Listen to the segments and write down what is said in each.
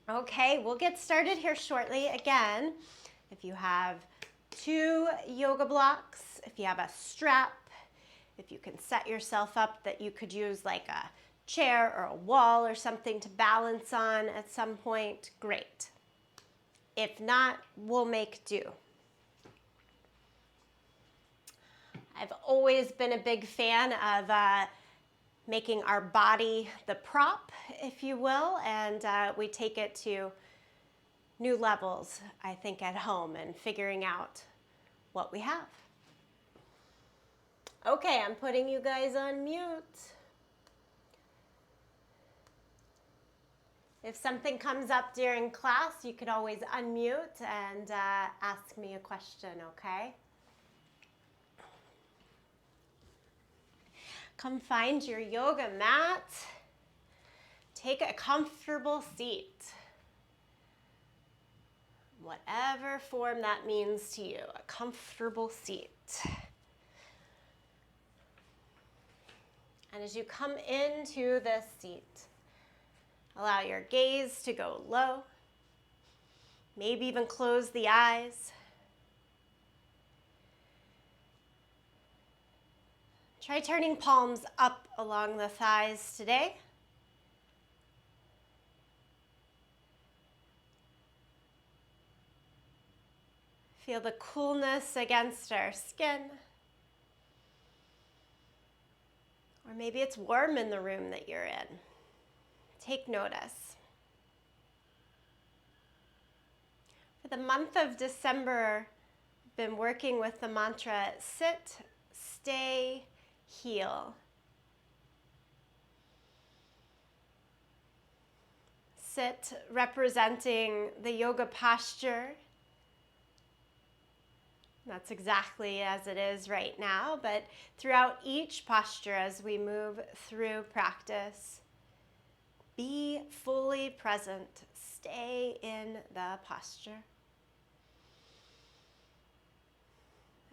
Okay, we'll get started here shortly. Again, if you have 2 yoga blocks, if you have a strap, if you can set yourself up that you could use like a chair or a wall or something to balance on at some point, great. If not, we'll make do. I've always been a big fan of making our body the prop, if you will, and we take it to new levels, I think, at home and figuring out what we have. Okay, I'm putting you guys on mute. If something comes up during class, you could always unmute and ask me a question, okay? Come find your yoga mat. Take a comfortable seat. Whatever form that means to you, a comfortable seat. And as you come into this seat, allow your gaze to go low. Maybe even close the eyes. Try turning palms up along the thighs today. Feel the coolness against our skin. Or maybe it's warm in the room that you're in. Take notice. For the month of December, I've been working with the mantra, sit, stay, heal. Sit representing the yoga posture. That's exactly as it is right now, but throughout each posture as we move through practice, be fully present. Stay in the posture.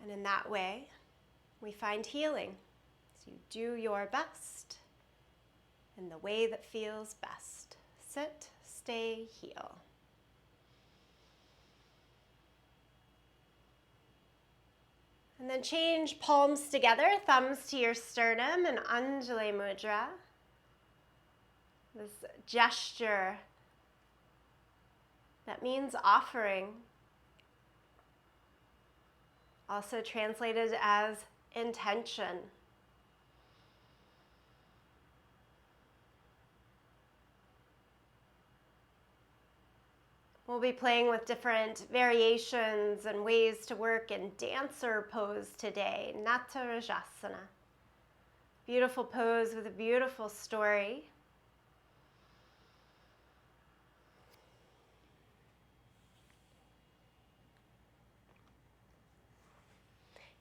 And in that way, we find healing. So you do your best in the way that feels best. Sit, stay, heal. And then change palms together, thumbs to your sternum, and Anjali Mudra. This gesture that means offering. Also translated as intention. We'll be playing with different variations and ways to work in dancer pose today, Natarajasana. Beautiful pose with a beautiful story.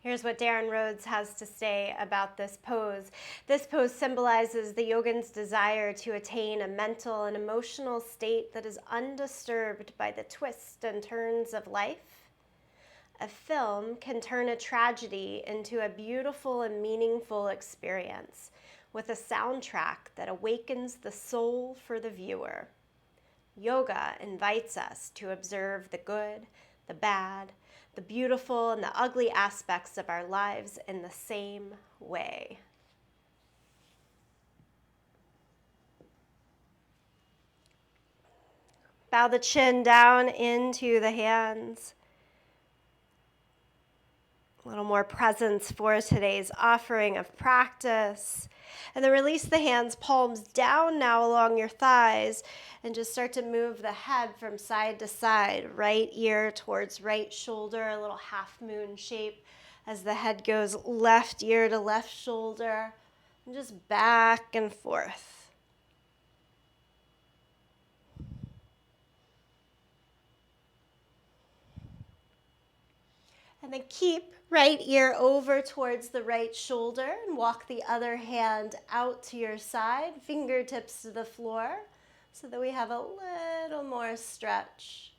Here's what Darren Rhodes has to say about this pose. This pose symbolizes the yogin's desire to attain a mental and emotional state that is undisturbed by the twists and turns of life. A film can turn a tragedy into a beautiful and meaningful experience with a soundtrack that awakens the soul for the viewer. Yoga invites us to observe the good, the bad, the beautiful and the ugly aspects of our lives in the same way. Bow the chin down into the hands. A little more presence for today's offering of practice. And then release the hands, palms down now along your thighs, and just start to move the head from side to side, right ear towards right shoulder, a little half moon shape as the head goes left ear to left shoulder, and just back and forth. And then keep right ear over towards the right shoulder and walk the other hand out to your side, fingertips to the floor, so that we have a little more stretch.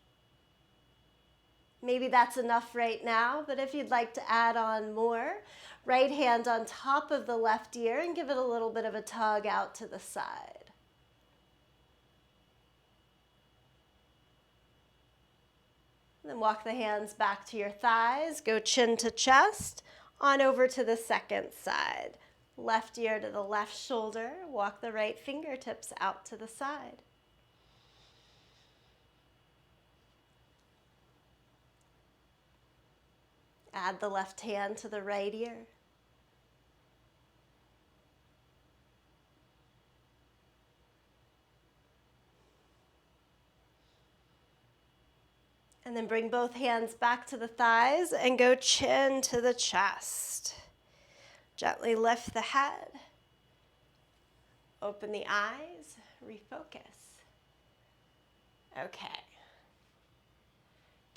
Maybe that's enough right now, but if you'd like to add on more, right hand on top of the left ear and give it a little bit of a tug out to the side. Then walk the hands back to your thighs. Go chin to chest. On over to the second side. Left ear to the left shoulder. Walk the right fingertips out to the side. Add the left hand to the right ear. And then bring both hands back to the thighs and go chin to the chest. Gently lift the head. Open the eyes. Refocus. Okay.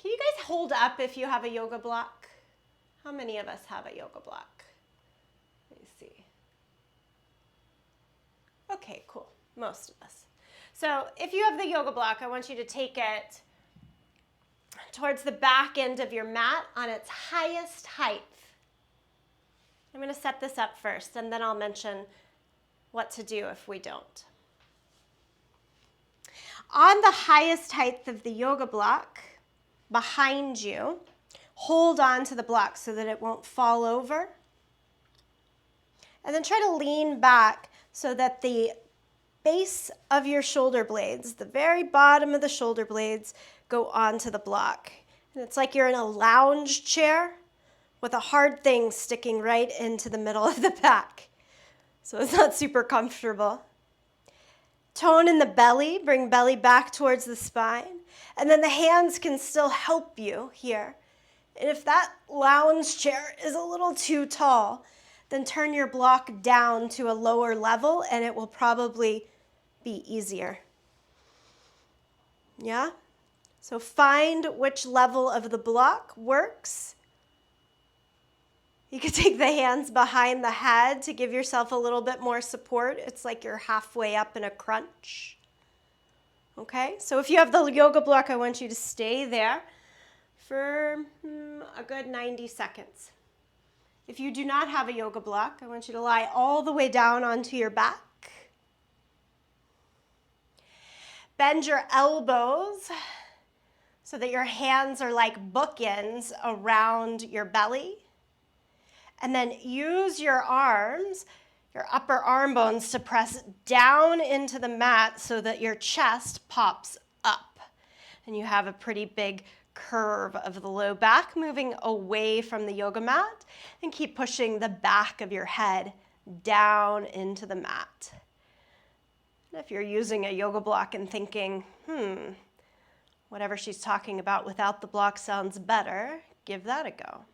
Can you guys hold up if you have a yoga block? How many of us have a yoga block? Let me see. Okay, cool. Most of us. So if you have the yoga block, I want you to take it towards the back end of your mat on its highest height. I'm going to set this up first, and then I'll mention what to do if we don't. On the highest height of the yoga block, behind you, hold on to the block so that it won't fall over. And then try to lean back so that the base of your shoulder blades, the very bottom of the shoulder blades, go onto the block. And it's like you're in a lounge chair with a hard thing sticking right into the middle of the back. So it's not super comfortable. Tone in the belly, bring belly back towards the spine. And then the hands can still help you here. And if that lounge chair is a little too tall, then turn your block down to a lower level and it will probably be easier. Yeah? So find which level of the block works. You could take the hands behind the head to give yourself a little bit more support. It's like you're halfway up in a crunch. Okay? So if you have the yoga block, I want you to stay there for a good 90 seconds. If you do not have a yoga block, I want you to lie all the way down onto your back. Bend your elbows so that your hands are like bookends around your belly. And then use your arms, your upper arm bones, to press down into the mat so that your chest pops up. And you have a pretty big curve of the low back moving away from the yoga mat, and keep pushing the back of your head down into the mat. And if you're using a yoga block and thinking, whatever she's talking about without the block sounds better, give that a go.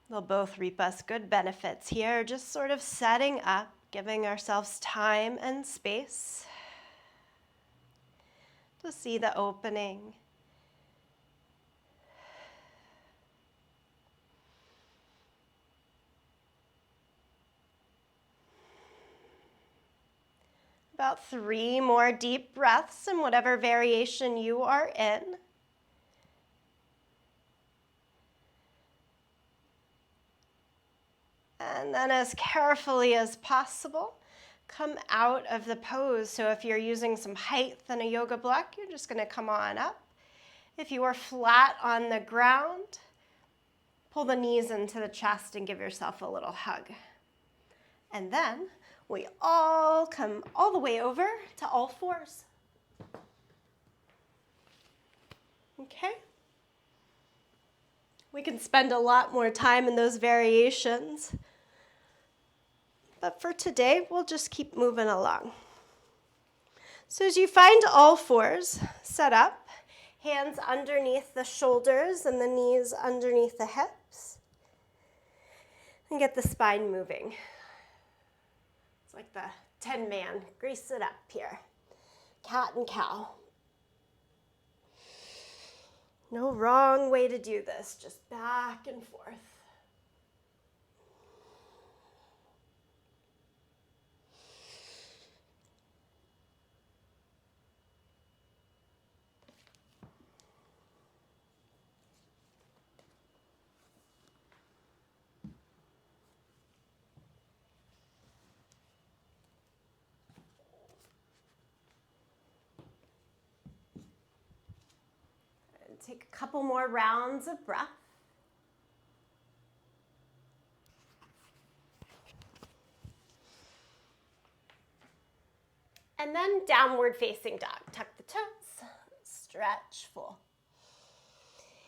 They'll both reap us good benefits here, just sort of setting up, giving ourselves time and space to see the opening. About 3 more deep breaths in whatever variation you are in. And then as carefully as possible, come out of the pose. So if you're using some height in a yoga block, you're just going to come on up. If you are flat on the ground, pull the knees into the chest and give yourself a little hug. And then we all come all the way over to all fours. Okay? We can spend a lot more time in those variations. But for today, we'll just keep moving along. So as you find all fours set up, hands underneath the shoulders and the knees underneath the hips, and get the spine moving. It's like the 10-man. Grease it up here. Cat and cow. No wrong way to do this, just back and forth. Take a couple more rounds of breath. And then downward facing dog. Tuck the toes, stretch full.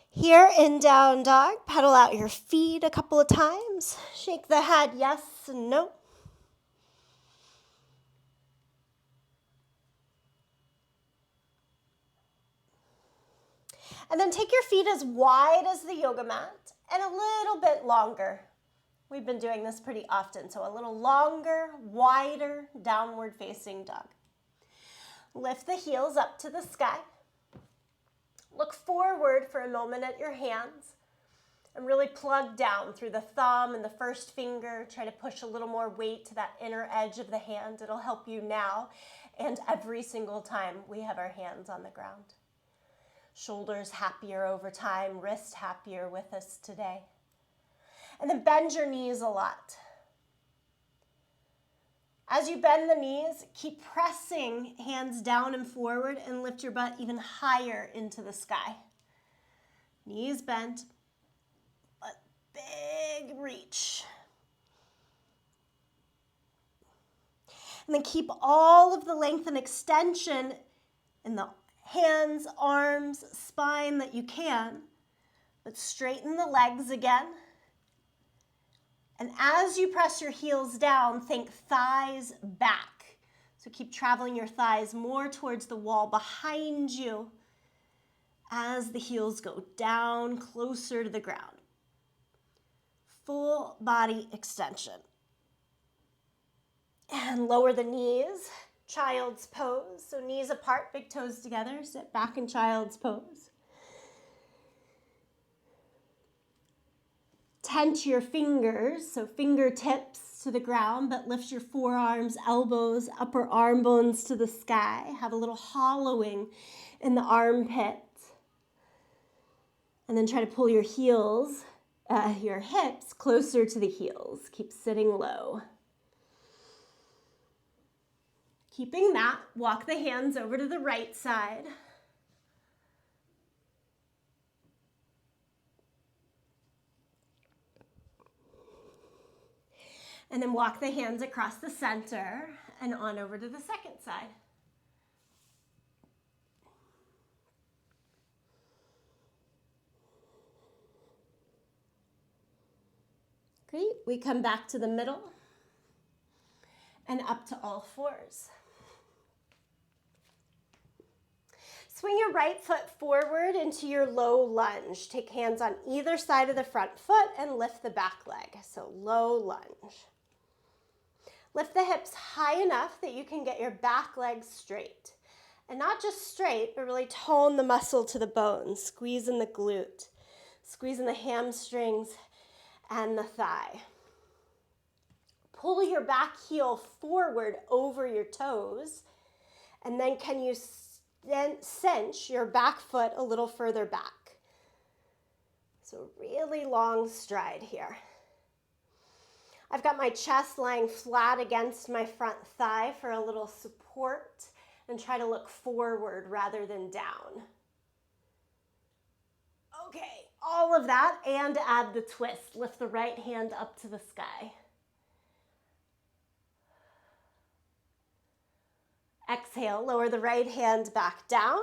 Here in down dog, pedal out your feet a couple of times. Shake the head yes and no. And then take your feet as wide as the yoga mat and a little bit longer. We've been doing this pretty often, so a little longer, wider, downward facing dog. Lift the heels up to the sky. Look forward for a moment at your hands and really plug down through the thumb and the first finger. Try to push a little more weight to that inner edge of the hand. It'll help you now and every single time we have our hands on the ground. Shoulders happier over time, wrist happier with us today. And then bend your knees a lot. As you bend the knees, keep pressing hands down and forward and lift your butt even higher into the sky. Knees bent, but big reach. And then keep all of the length and extension in the hands, arms, spine that you can, but straighten the legs again. And as you press your heels down, think thighs back. So keep traveling your thighs more towards the wall behind you as the heels go down closer to the ground. Full body extension. And lower the knees, child's pose. So knees apart, big toes together, sit back in child's pose. Tense your fingers, so fingertips to the ground, but lift your forearms, elbows, upper arm bones to the sky. Have a little hollowing in the armpit. And then try to pull your heels, your hips closer to the heels. Keep sitting low. Keeping that, walk the hands over to the right side. And then walk the hands across the center and on over to the second side. Great, we come back to the middle and up to all fours. Swing your right foot forward into your low lunge. Take hands on either side of the front foot and lift the back leg. So low lunge. Lift the hips high enough that you can get your back leg straight. And not just straight, but really tone the muscle to the bone. Squeeze in the glute. Squeeze in the hamstrings and the thigh. Pull your back heel forward over your toes. And then can you cinch your back foot a little further back. So really long stride here. I've got my chest lying flat against my front thigh for a little support and try to look forward rather than down. Okay, all of that and add the twist. Lift the right hand up to the sky. Exhale, lower the right hand back down,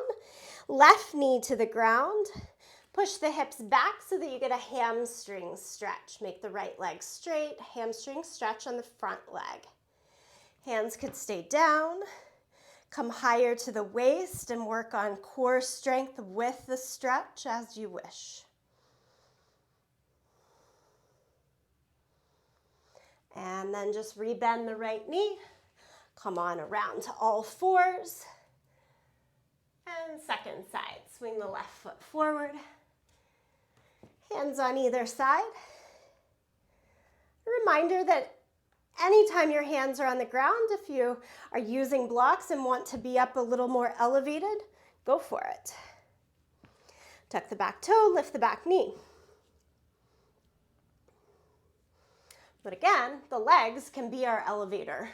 left knee to the ground. Push the hips back so that you get a hamstring stretch. Make the right leg straight, hamstring stretch on the front leg. Hands could stay down. Come higher to the waist and work on core strength with the stretch as you wish. And then just rebend the right knee. Come on around to all fours. And second side, swing the left foot forward. Hands on either side. A reminder that anytime your hands are on the ground, if you are using blocks and want to be up a little more elevated, go for it. Tuck the back toe, lift the back knee. But again, the legs can be our elevator.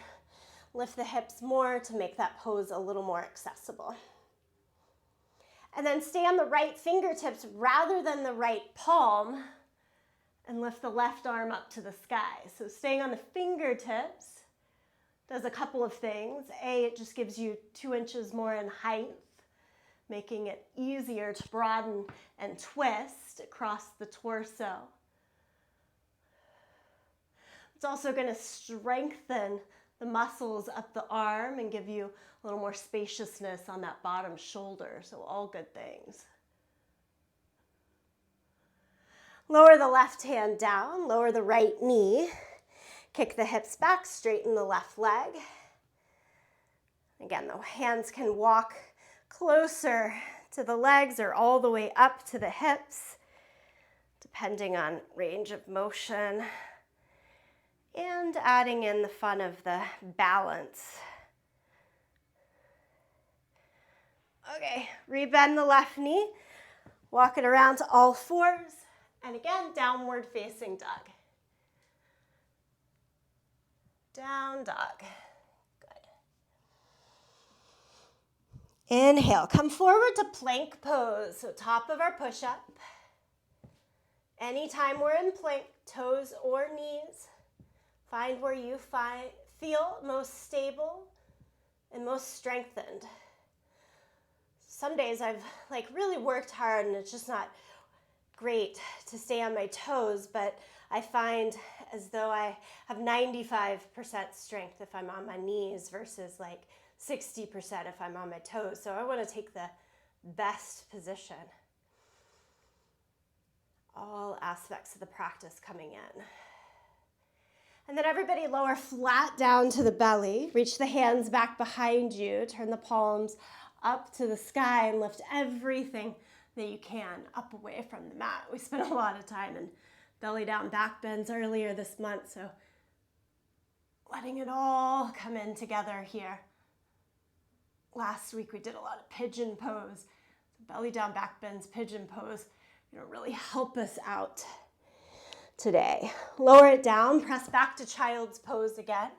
Lift the hips more to make that pose a little more accessible. And then stay on the right fingertips rather than the right palm, and lift the left arm up to the sky. So staying on the fingertips does a couple of things. A, it just gives you 2 inches more in height, making it easier to broaden and twist across the torso. It's also going to strengthen the muscles up the arm and give you a little more spaciousness on that bottom shoulder. So all good things. Lower the left hand down, lower the right knee, kick the hips back, straighten the left leg. Again, the hands can walk closer to the legs or all the way up to the hips, depending on range of motion, and adding in the fun of the balance. Okay, rebend the left knee, walk it around to all fours, and again, downward facing dog. Down dog. Good. Inhale, come forward to plank pose, so top of our push-up. Anytime we're in plank, toes or knees, find where you feel most stable and most strengthened. Some days I've really worked hard and it's just not great to stay on my toes, but I find as though I have 95% strength if I'm on my knees versus 60% if I'm on my toes. So I want to take the best position. All aspects of the practice coming in. And then everybody lower flat down to the belly. Reach the hands back behind you. Turn the palms up to the sky and lift everything that you can up away from the mat. We spent a lot of time in belly down back bends earlier this month, so letting it all come in together here. Last week we did a lot of pigeon pose. So belly down back bends, pigeon pose, really help us out today. Lower it down, press back to child's pose again.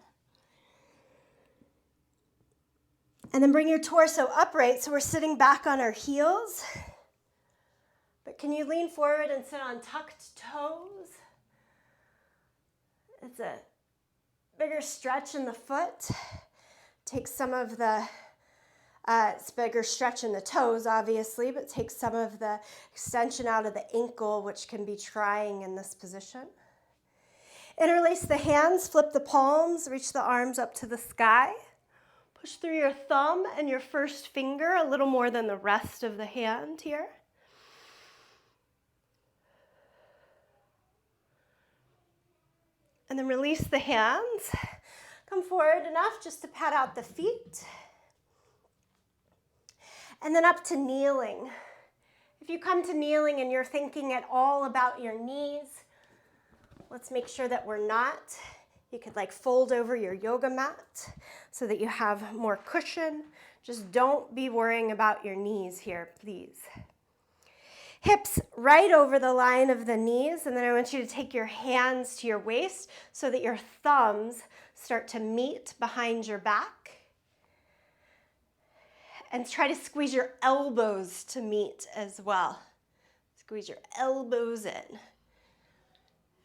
And then bring your torso upright so we're sitting back on our heels. But can you lean forward and sit on tucked toes? It's a bigger stretch in the foot. Take some of the, it's bigger stretch in the toes, obviously, but take some of the extension out of the ankle, which can be trying in this position. Interlace the hands, flip the palms, reach the arms up to the sky. Push through your thumb and your first finger a little more than the rest of the hand here. And then release the hands. Come forward enough just to pat out the feet. And then up to kneeling. If you come to kneeling and you're thinking at all about your knees, let's make sure that we're not. You could fold over your yoga mat so that you have more cushion. Just don't be worrying about your knees here, please. Hips right over the line of the knees, and then I want you to take your hands to your waist so that your thumbs start to meet behind your back. And try to squeeze your elbows to meet as well. Squeeze your elbows in.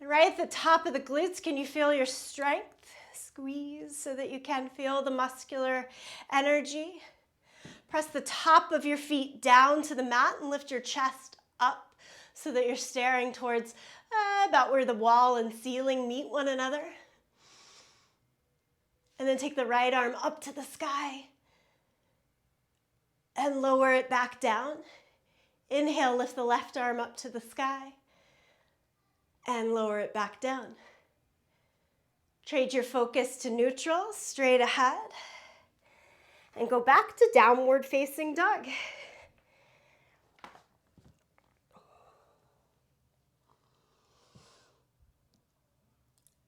And right at the top of the glutes, can you feel your strength? Squeeze so that you can feel the muscular energy. Press the top of your feet down to the mat and lift your chest up so that you're staring towards about where the wall and ceiling meet one another. And then take the right arm up to the sky and lower it back down. Inhale, lift the left arm up to the sky and lower it back down. Trade your focus to neutral, straight ahead, and go back to downward facing dog.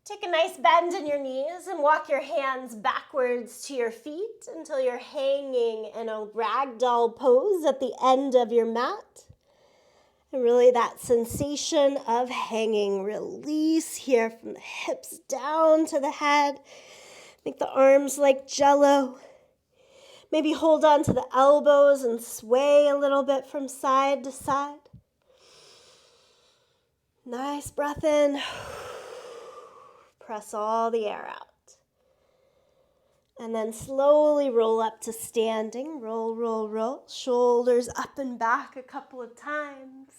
Take a nice bend in your knees and walk your hands backwards to your feet until you're hanging in a ragdoll pose at the end of your mat. And really that sensation of hanging, release here from the hips down to the head. Make the arms like jello. Maybe hold on to the elbows and sway a little bit from side to side. Nice breath in. Press all the air out. And then slowly roll up to standing. Roll, roll, roll. Shoulders up and back a couple of times.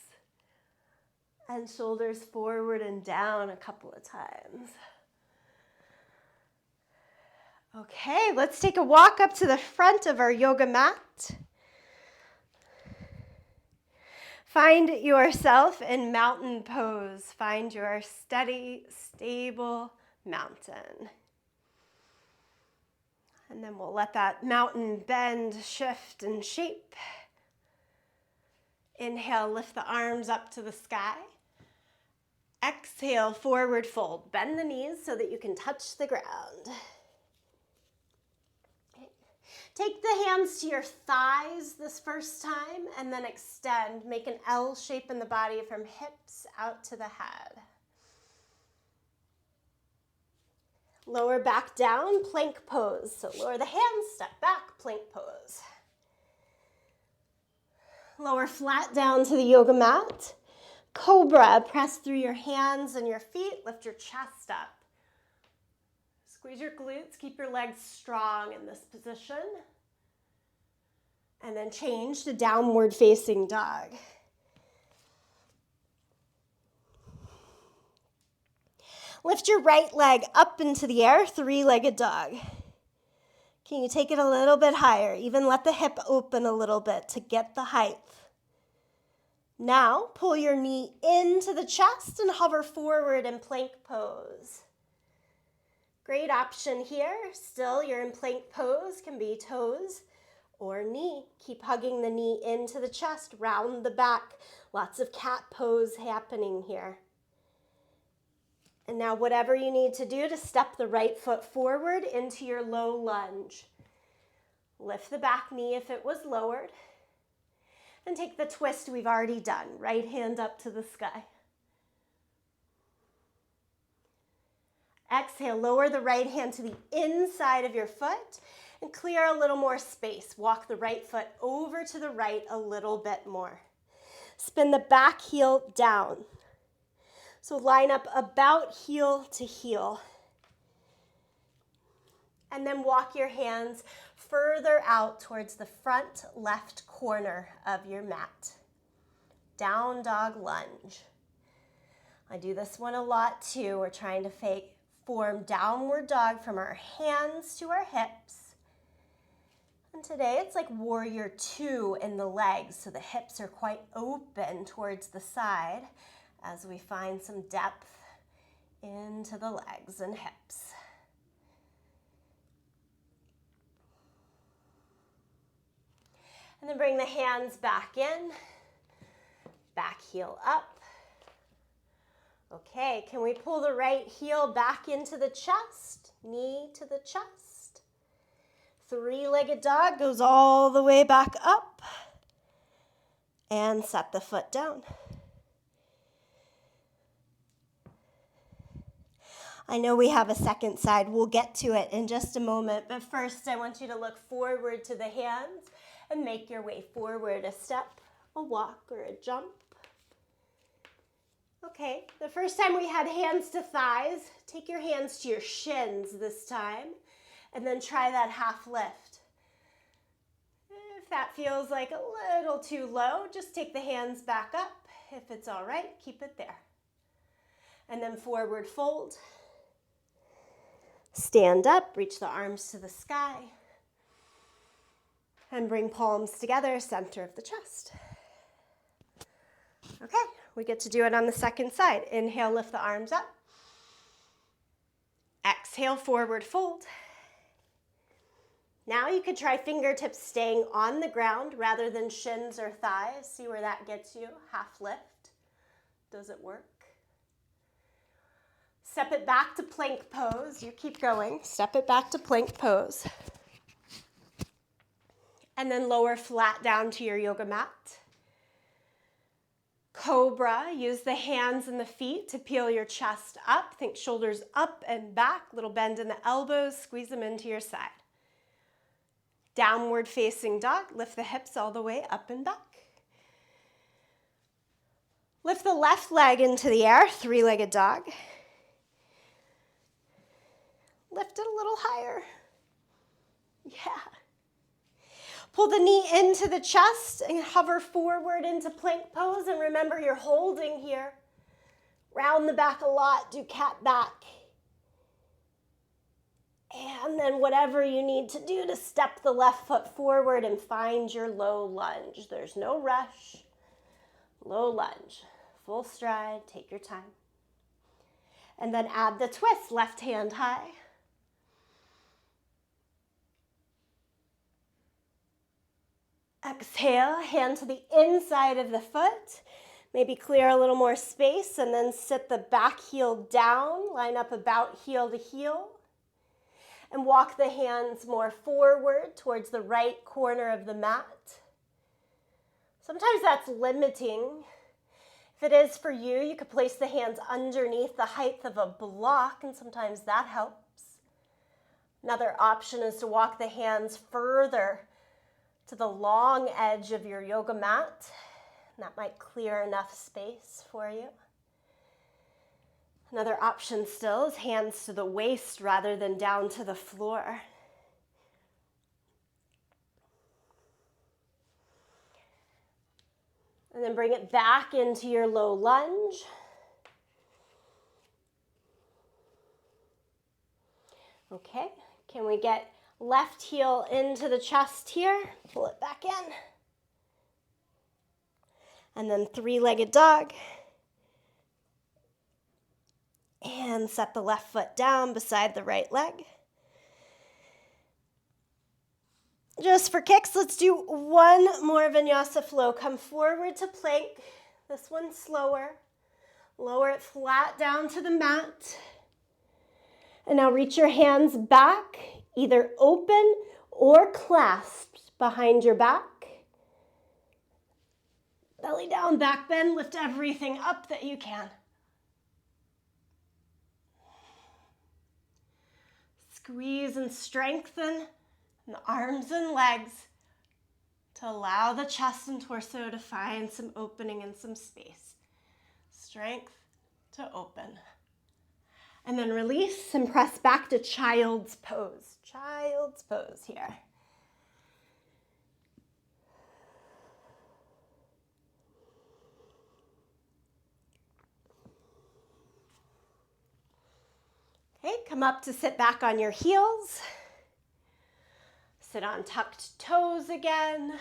And shoulders forward and down a couple of times. Okay, let's take a walk up to the front of our yoga mat. Find yourself in mountain pose. Find your steady, stable mountain. And then we'll let that mountain bend, shift, and shape. Inhale, lift the arms up to the sky. Exhale, forward fold. Bend the knees so that you can touch the ground. Take the hands to your thighs this first time and then extend. Make an L shape in the body from hips out to the head. Lower back down, plank pose. So lower the hands, step back, plank pose. Lower flat down to the yoga mat. Cobra, press through your hands and your feet, lift your chest up. Squeeze your glutes, keep your legs strong in this position. And then change to downward facing dog. Lift your right leg up into the air, three-legged dog. Can you take it a little bit higher? Even let the hip open a little bit to get the height. Now, pull your knee into the chest and hover forward in plank pose. Great option here. Still, you're in plank pose, can be toes or knee. Keep hugging the knee into the chest, round the back. Lots of cat pose happening here. And now whatever you need to do to step the right foot forward into your low lunge. Lift the back knee if it was lowered. And take the twist we've already done. Right hand up to the sky. Exhale, lower the right hand to the inside of your foot and clear a little more space. Walk the right foot over to the right a little bit more. Spin the back heel down. So line up about heel to heel. And then walk your hands further out towards the front left corner of your mat. Down dog lunge. I do this one a lot too. We're trying to form downward dog from our hands to our hips. And today it's like warrior two in the legs, so the hips are quite open towards the side as we find some depth into the legs and hips. And then bring the hands back in, back heel up. Okay, can we pull the right heel back into the chest, knee to the chest? Three-legged dog goes all the way back up. And set the foot down. I know we have a second side. We'll get to it in just a moment. But first, I want you to look forward to the hands and make your way forward, a step, a walk, or a jump. Okay, the first time we had hands to thighs, take your hands to your shins this time, and then try that half lift. If that feels like a little too low, just take the hands back up. If it's all right, keep it there. And then forward fold. Stand up, reach the arms to the sky. And bring palms together, center of the chest. Okay, we get to do it on the second side. Inhale, lift the arms up. Exhale, forward fold. Now you could try fingertips staying on the ground rather than shins or thighs. See where that gets you. Half lift. Does it work? Step it back to plank pose. You keep going. Step it back to plank pose. And then lower flat down to your yoga mat. Cobra, use the hands and the feet to peel your chest up. Think shoulders up and back, little bend in the elbows, squeeze them into your side. Downward facing dog. Lift the hips all the way up and back. Lift the left leg into the air, three-legged dog. Lift it a little higher. Yeah. Pull the knee into the chest and hover forward into plank pose. And remember, you're holding here. Round the back a lot, do cat back. And then whatever you need to do to step the left foot forward and find your low lunge. There's no rush. Low lunge. Full stride, take your time. And then add the twist, left hand high. Exhale, hand to the inside of the foot. Maybe clear a little more space and then sit the back heel down, line up about heel to heel. And walk the hands more forward towards the right corner of the mat. Sometimes that's limiting. If it is for you, you could place the hands underneath the height of a block, and sometimes that helps. Another option is to walk the hands further to the long edge of your yoga mat. And that might clear enough space for you. Another option still is hands to the waist rather than down to the floor. And then bring it back into your low lunge. Okay, can we get left heel into the chest here? Pull it back in. And then three-legged dog. And set the left foot down beside the right leg. Just for kicks, let's do one more vinyasa flow. Come forward to plank. This one's slower. Lower it flat down to the mat. And now reach your hands back, either open or clasped behind your back. Belly down, back bend. Lift everything up that you can. Squeeze and strengthen the arms and legs to allow the chest and torso to find some opening and some space. Strength to open. And then release and press back to child's pose. Child's pose here. Okay, come up to sit back on your heels. Sit on tucked toes again.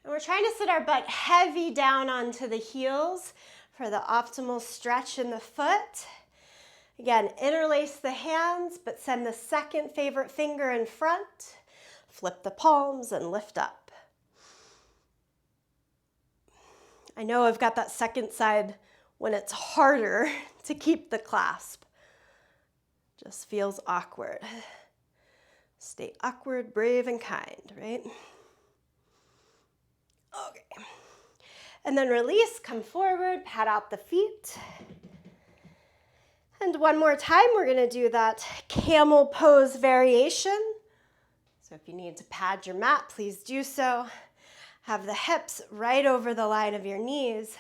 And we're trying to sit our butt heavy down onto the heels for the optimal stretch in the foot. Again, interlace the hands, but send the second favorite finger in front. Flip the palms and lift up. I know I've got that second side when it's harder to keep the clasp. Just feels awkward. Stay awkward, brave, and kind, right? Okay. And then release, come forward, pat out the feet. And one more time, we're gonna do that camel pose variation. So if you need to pad your mat, please do so. Have the hips right over the line of your knees.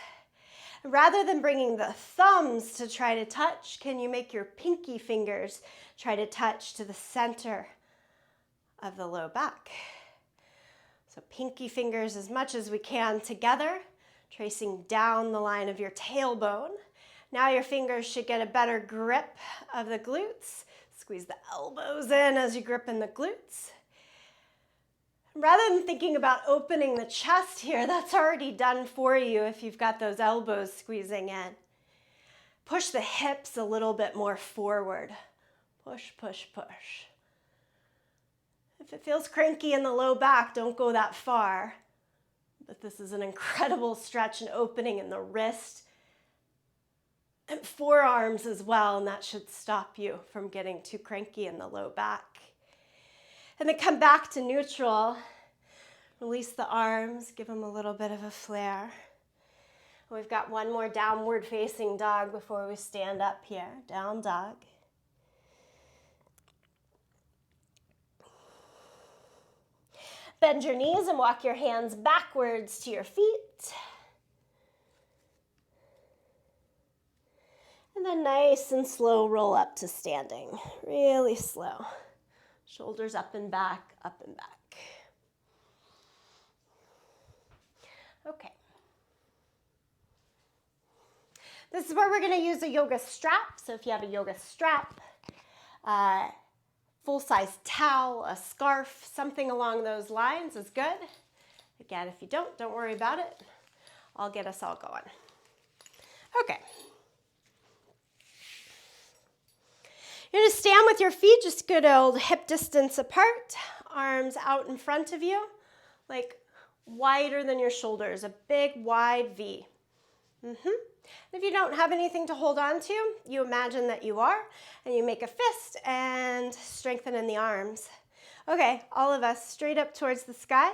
Rather than bringing the thumbs to try to touch, can you make your pinky fingers try to touch to the center of the low back? So pinky fingers as much as we can together, tracing down the line of your tailbone. Now your fingers should get a better grip of the glutes. Squeeze the elbows in as you grip in the glutes. Rather than thinking about opening the chest here, that's already done for you if you've got those elbows squeezing in. Push the hips a little bit more forward. Push, push, push. If it feels cranky in the low back, don't go that far. But this is an incredible stretch and opening in the wrist and forearms as well, and that should stop you from getting too cranky in the low back. And then come back to neutral. Release the arms, give them a little bit of a flare. We've got one more downward facing dog before we stand up here. Down dog. Bend your knees and walk your hands backwards to your feet. And then nice and slow roll up to standing. Really slow. Shoulders up and back, up and back. Okay. This is where we're going to use a yoga strap. So if you have a yoga strap, full-size towel, a scarf, something along those lines is good. Again, if you don't worry about it. I'll get us all going. Okay. You're going to stand with your feet just good old hip distance apart, arms out in front of you, like wider than your shoulders, a big wide V. If you don't have anything to hold on to, you imagine that you are, and you make a fist and strengthen in the arms. Okay, all of us straight up towards the sky.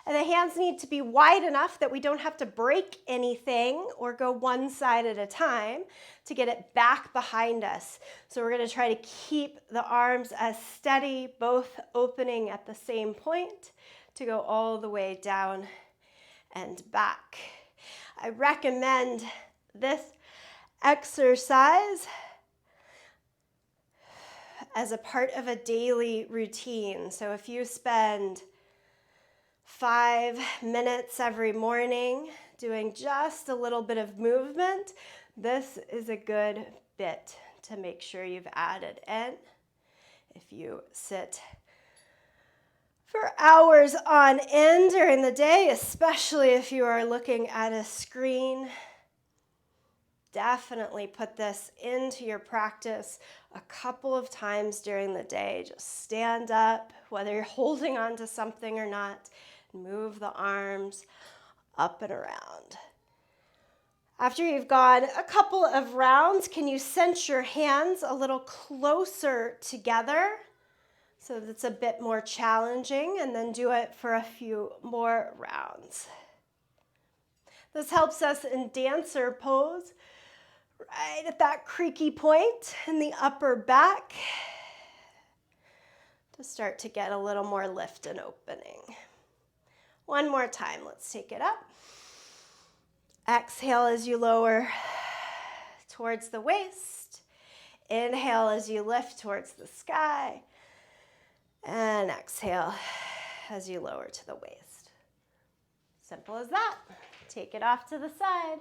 And the hands need to be wide enough that we don't have to break anything or go one side at a time to get it back behind us. So we're going to try to keep the arms as steady, both opening at the same point to go all the way down and back. I recommend this exercise as a part of a daily routine. So if you spend 5 minutes every morning doing just a little bit of movement, this is a good bit to make sure you've added in. If you sit for hours on end during the day, especially if you are looking at a screen, definitely put this into your practice a couple of times during the day. Just stand up, whether you're holding on to something or not, move the arms up and around. After you've gone a couple of rounds, can you cinch your hands a little closer together so that it's a bit more challenging, and then do it for a few more rounds. This helps us in dancer pose, right at that creaky point in the upper back, to start to get a little more lift and opening. One more time, let's take it up. Exhale as you lower towards the waist. Inhale as you lift towards the sky. And exhale as you lower to the waist. Simple as that. Take it off to the side.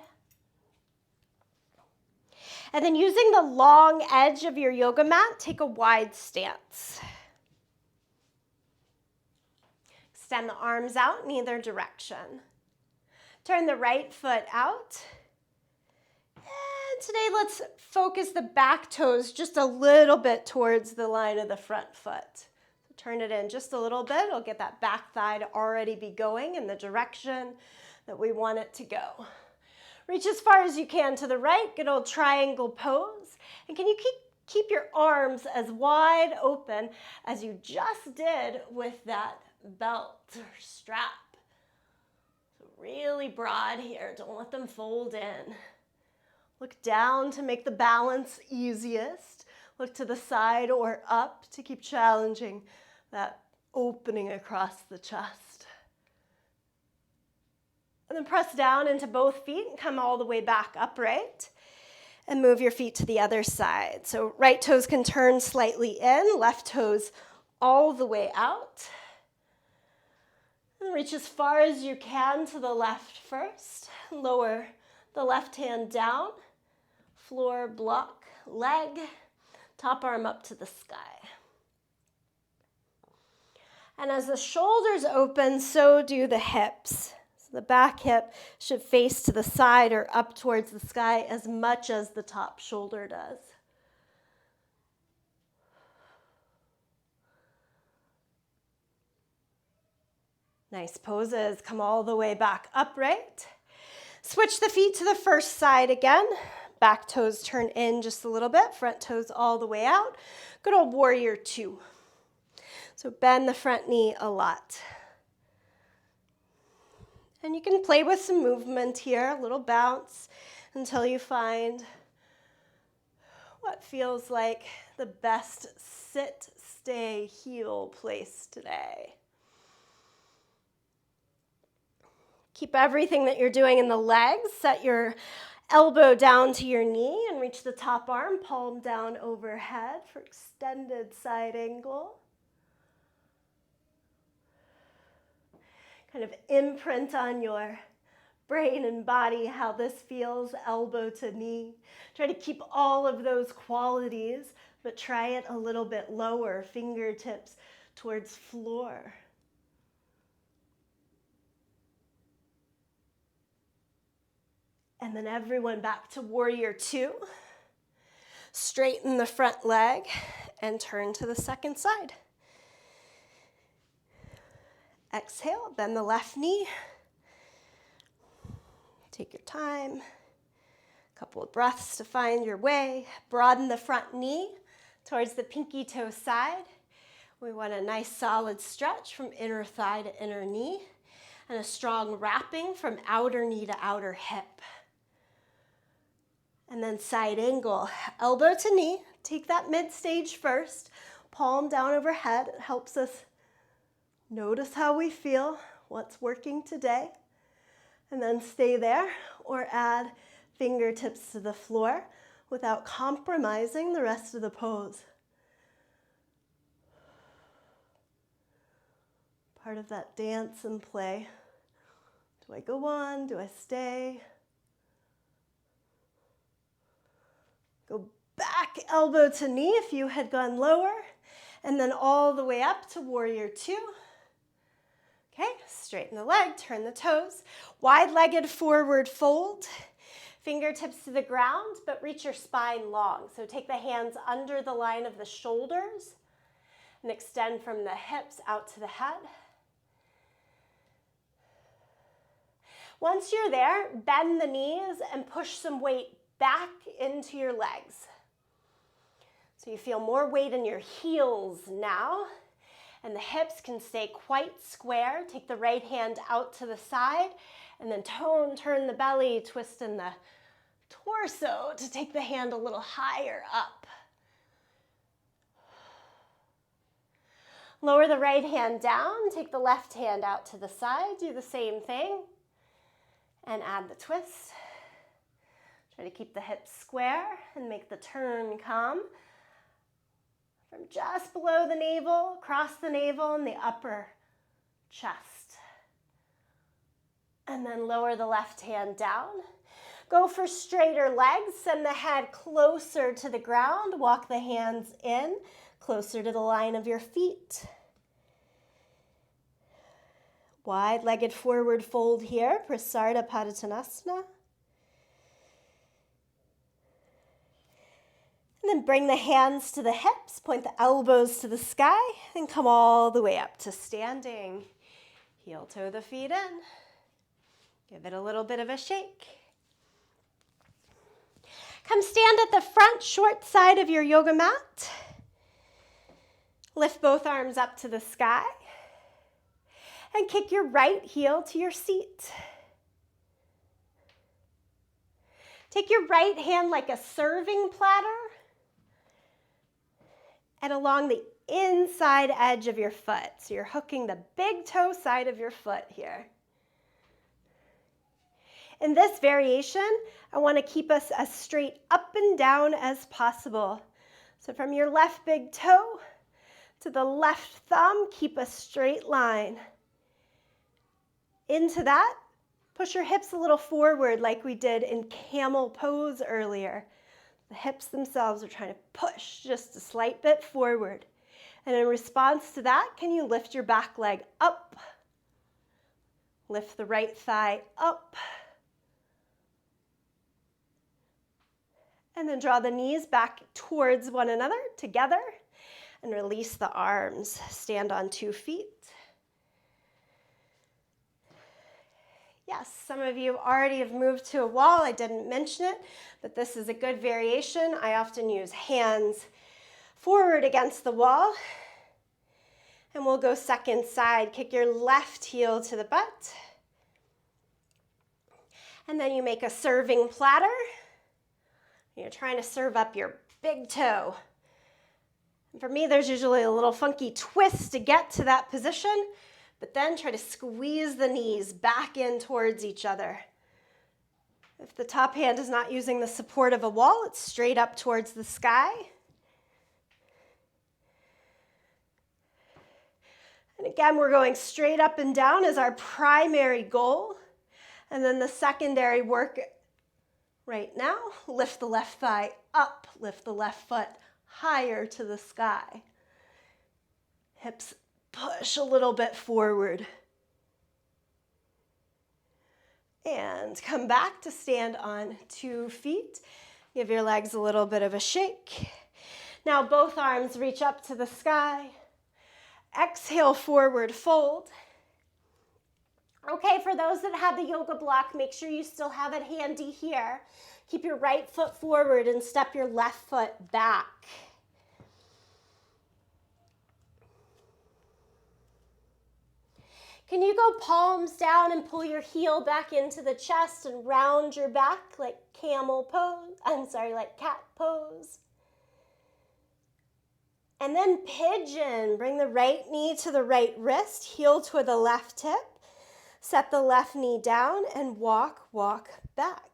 And then using the long edge of your yoga mat, take a wide stance. Extend the arms out in either direction. Turn the right foot out. And today let's focus the back toes just a little bit towards the line of the front foot. So turn it in just a little bit. It'll get that back thigh to already be going in the direction that we want it to go. Reach as far as you can to the right, good old triangle pose. And can you keep your arms as wide open as you just did with that belt or strap? So really broad here, don't let them fold in. Look down to make the balance easiest. Look to the side or up to keep challenging that opening across the chest. And then press down into both feet and come all the way back upright. And move your feet to the other side. So right toes can turn slightly in, left toes all the way out. And reach as far as you can to the left first. Lower the left hand down. Floor, block, leg. Top arm up to the sky. And as the shoulders open, so do the hips. So the back hip should face to the side or up towards the sky as much as the top shoulder does. Nice poses. Come all the way back upright. Switch the feet to the first side again. Back toes turn in just a little bit. Front toes all the way out. Good old warrior two. So bend the front knee a lot. And you can play with some movement here, a little bounce until you find what feels like the best sit, stay, heel place today. Keep everything that you're doing in the legs. Set your elbow down to your knee and reach the top arm, palm down overhead for extended side angle. Kind of imprint on your brain and body how this feels, elbow to knee. Try to keep all of those qualities, but try it a little bit lower, fingertips towards floor. And then everyone back to warrior two. Straighten the front leg and turn to the second side. Exhale, bend the left knee. Take your time. A couple of breaths to find your way. Broaden the front knee towards the pinky toe side. We want a nice solid stretch from inner thigh to inner knee and a strong wrapping from outer knee to outer hip. And then side angle, elbow to knee. Take that mid stage first. Palm down overhead. It helps us notice how we feel, what's working today. And then stay there or add fingertips to the floor without compromising the rest of the pose. Part of that dance and play. Do I go on? Do I stay? Go back, elbow to knee if you had gone lower, and then all the way up to warrior two. Okay, straighten the leg, turn the toes. Wide-legged forward fold. Fingertips to the ground, but reach your spine long. So take the hands under the line of the shoulders and extend from the hips out to the head. Once you're there, bend the knees and push some weight back into your legs. So you feel more weight in your heels now, and the hips can stay quite square. Take the right hand out to the side, and then turn the belly, twist in the torso to take the hand a little higher up. Lower the right hand down, take the left hand out to the side, do the same thing, and add the twist. Try to keep the hips square and make the turn come from just below the navel, across the navel and the upper chest. And then lower the left hand down. Go for straighter legs, send the head closer to the ground, walk the hands in, closer to the line of your feet. Wide-legged forward fold here, Prasarda Padottanasana. And then bring the hands to the hips, point the elbows to the sky, and come all the way up to standing. Heel toe the feet in. Give it a little bit of a shake. Come stand at the front short side of your yoga mat. Lift both arms up to the sky. And kick your right heel to your seat. Take your right hand like a serving platter and along the inside edge of your foot. So you're hooking the big toe side of your foot here. In this variation, I want to keep us as straight up and down as possible. So from your left big toe to the left thumb, keep a straight line. Into that, push your hips a little forward like we did in camel pose earlier. The hips themselves are trying to push just a slight bit forward. And in response to that, can you lift your back leg up? Lift the right thigh up. And then draw the knees back towards one another, together, and release the arms. Stand on 2 feet. Yes, some of you already have moved to a wall. I didn't mention it, but this is a good variation. I often use hands forward against the wall. And we'll go second side. Kick your left heel to the butt. And then you make a serving platter. You're trying to serve up your big toe. And for me, there's usually a little funky twist to get to that position, But then try to squeeze the knees back in towards each other. If the top hand is not using the support of a wall, it's straight up towards the sky. And again, we're going straight up and down as our primary goal. And then the secondary work right now, lift the left thigh up, lift the left foot higher to the sky. Hips push a little bit forward. And come back to stand on 2 feet. Give your legs a little bit of a shake. Now both arms reach up to the sky. Exhale, forward fold. Okay, for those that have the yoga block, make sure you still have it handy here. Keep your right foot forward and step your left foot back. Can you go palms down and pull your heel back into the chest and round your back like camel pose? Like cat pose. And then pigeon. Bring the right knee to the right wrist, heel to the left hip. Set the left knee down and walk back.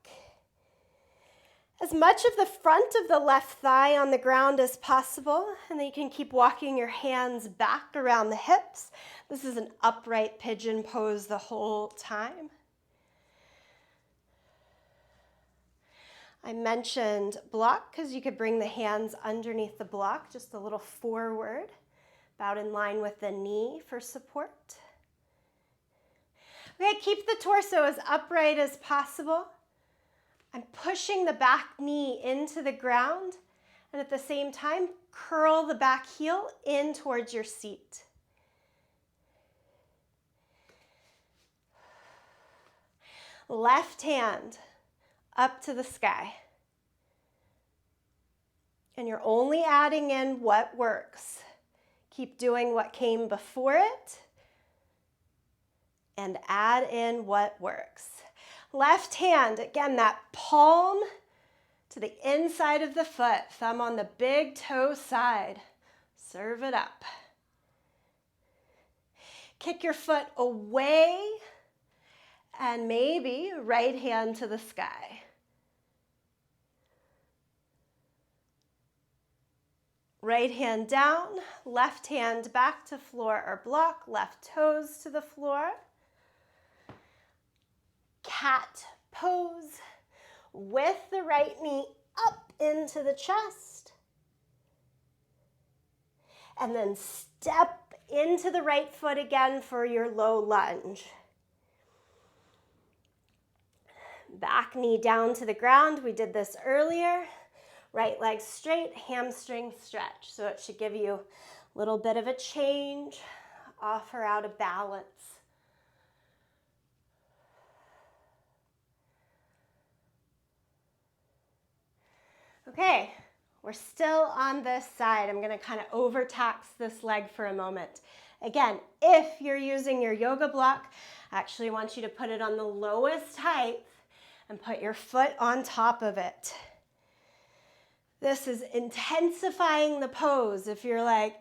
As much of the front of the left thigh on the ground as possible, and then you can keep walking your hands back around the hips. This is an upright pigeon pose the whole time. I mentioned block because you could bring the hands underneath the block, just a little forward, about in line with the knee for support. Okay, keep the torso as upright as possible. I'm pushing the back knee into the ground, and at the same time, curl the back heel in towards your seat. Left hand up to the sky. And you're only adding in what works. Keep doing what came before it, and add in what works. Left hand, again, that palm to the inside of the foot, thumb on the big toe side. Serve it up. Kick your foot away, and maybe right hand to the sky. Right hand down, left hand back to floor or block, left toes to the floor. Cat pose with the right knee up into the chest. And then step into the right foot again for your low lunge. Back knee down to the ground. We did this earlier. Right leg straight, hamstring stretch. So it should give you a little bit of a change, offer out a balance. Okay, we're still on this side. I'm gonna kind of overtax this leg for a moment. Again, if you're using your yoga block, I actually want you to put it on the lowest height and put your foot on top of it. This is intensifying the pose. If you're like,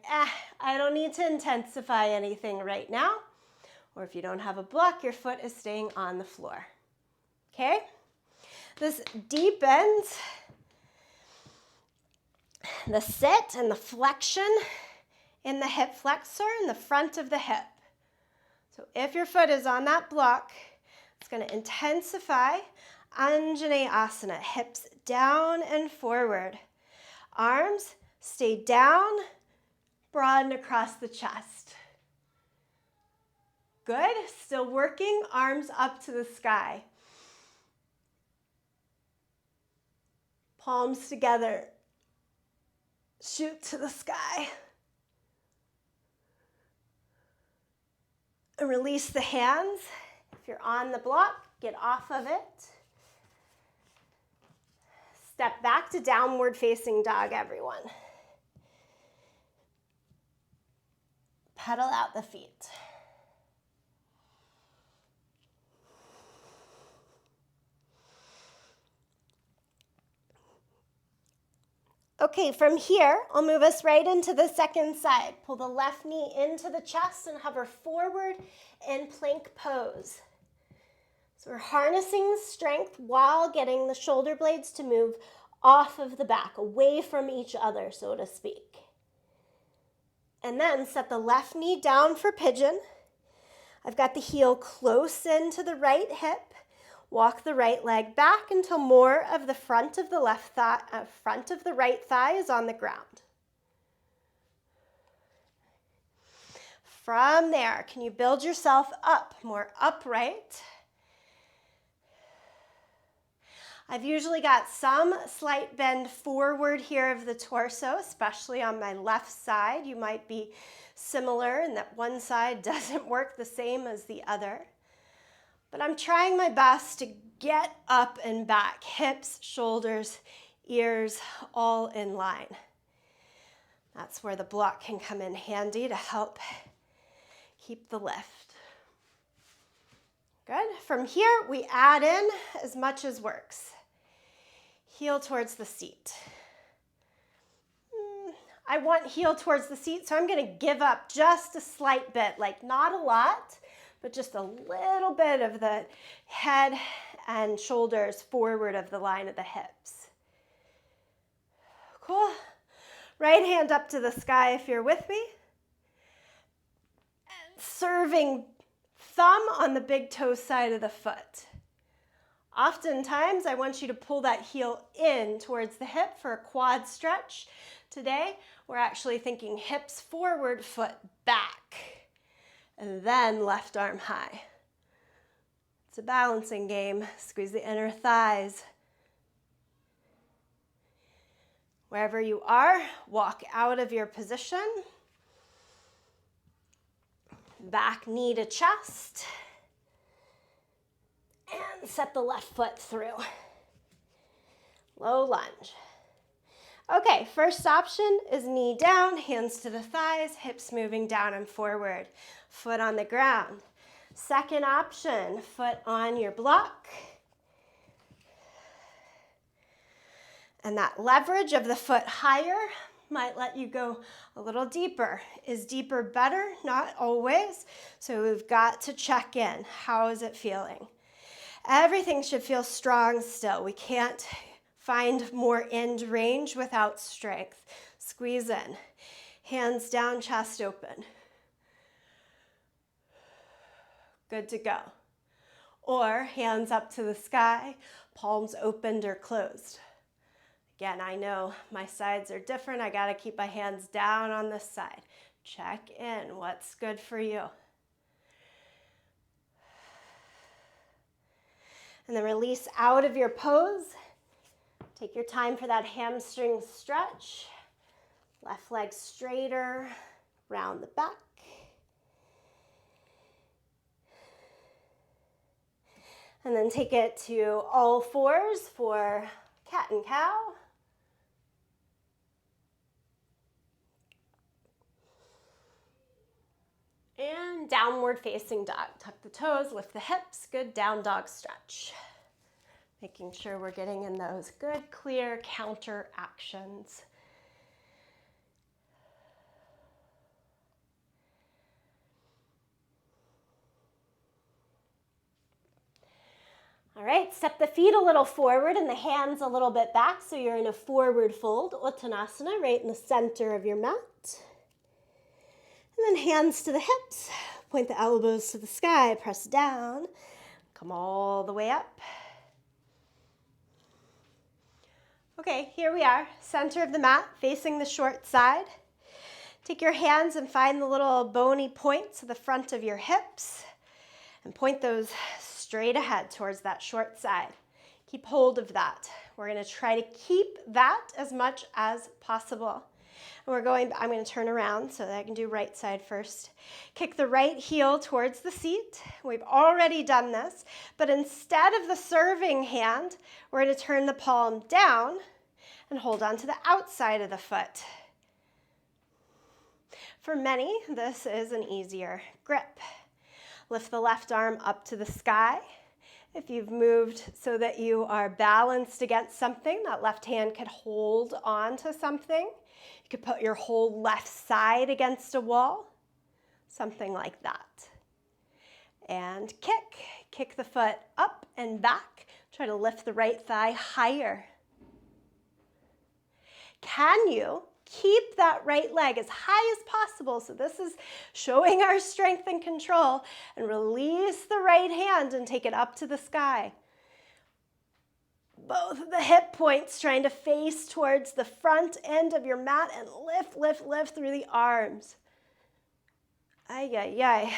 I don't need to intensify anything right now, or if you don't have a block, your foot is staying on the floor. Okay? This deepens the sit and the flexion in the hip flexor in the front of the hip. So if your foot is on that block, it's going to intensify Anjaneyasana, hips down and forward. Arms stay down, broaden across the chest. Good, still working, arms up to the sky. Palms together, shoot to the sky. And release the hands. If you're on the block, get off of it. Step back to downward facing dog, everyone. Pedal out the feet. Okay, from here, I'll move us right into the second side. Pull the left knee into the chest and hover forward in plank pose. So we're harnessing strength while getting the shoulder blades to move off of the back, away from each other, so to speak. And then set the left knee down for pigeon. I've got the heel close into the right hip. Walk the right leg back until more of the front of the front of the right thigh is on the ground. From there, can you build yourself up, more upright? I've usually got some slight bend forward here of the torso, especially on my left side. You might be similar in that one side doesn't work the same as the other. But I'm trying my best to get up and back, hips, shoulders, ears, all in line. That's where the block can come in handy to help keep the lift. Good. From here, we add in as much as works. Heel towards the seat. I want heel towards the seat, so I'm going to give up just a slight bit, like not a lot, but just a little bit of the head and shoulders forward of the line of the hips. Cool. Right hand up to the sky if you're with me. And serving thumb on the big toe side of the foot. Oftentimes, I want you to pull that heel in towards the hip for a quad stretch. Today, we're actually thinking hips forward, foot back. And then left arm high. It's a balancing game. Squeeze the inner thighs. Wherever you are, walk out of your position. Back knee to chest. And set the left foot through. Low lunge. Okay, first option is knee down, hands to the thighs, hips moving down and forward, foot on the ground. Second option, foot on your block. And that leverage of the foot higher might let you go a little deeper. Is deeper better? Not always. So we've got to check in. How is it feeling? Everything should feel strong still. We can't find more end range without strength. Squeeze in. Hands down, chest open. Good to go. Or hands up to the sky, palms opened or closed. Again, I know my sides are different. I got to keep my hands down on this side. Check in. What's good for you? And then release out of your pose. Take your time for that hamstring stretch. Left leg straighter, round the back. And then take it to all fours for cat and cow. And downward facing dog. Tuck the toes, lift the hips, good down dog stretch. Making sure we're getting in those good, clear counter actions. All right, step the feet a little forward and the hands a little bit back so you're in a forward fold, Uttanasana, right in the center of your mat. And then hands to the hips, point the elbows to the sky, press down, come all the way up. Okay, here we are, center of the mat, facing the short side. Take your hands and find the little bony points at the front of your hips and point those straight ahead towards that short side. Keep hold of that. We're going to try to keep that as much as possible. And I'm going to turn around so that I can do right side first. Kick the right heel towards the seat. We've already done this, but instead of the serving hand, we're going to turn the palm down and hold on to the outside of the foot. For many, this is an easier grip. Lift the left arm up to the sky If you've moved so that you are balanced against something, that left hand could hold on to something. You could put your whole left side against a wall, something like that. And kick the foot up and back. Try to lift the right thigh higher. Can you keep that right leg as high as possible? So this is showing our strength and control. And release the right hand and take it up to the sky. Both of the hip points trying to face towards the front end of your mat and lift through the arms. Ay, ay, ay.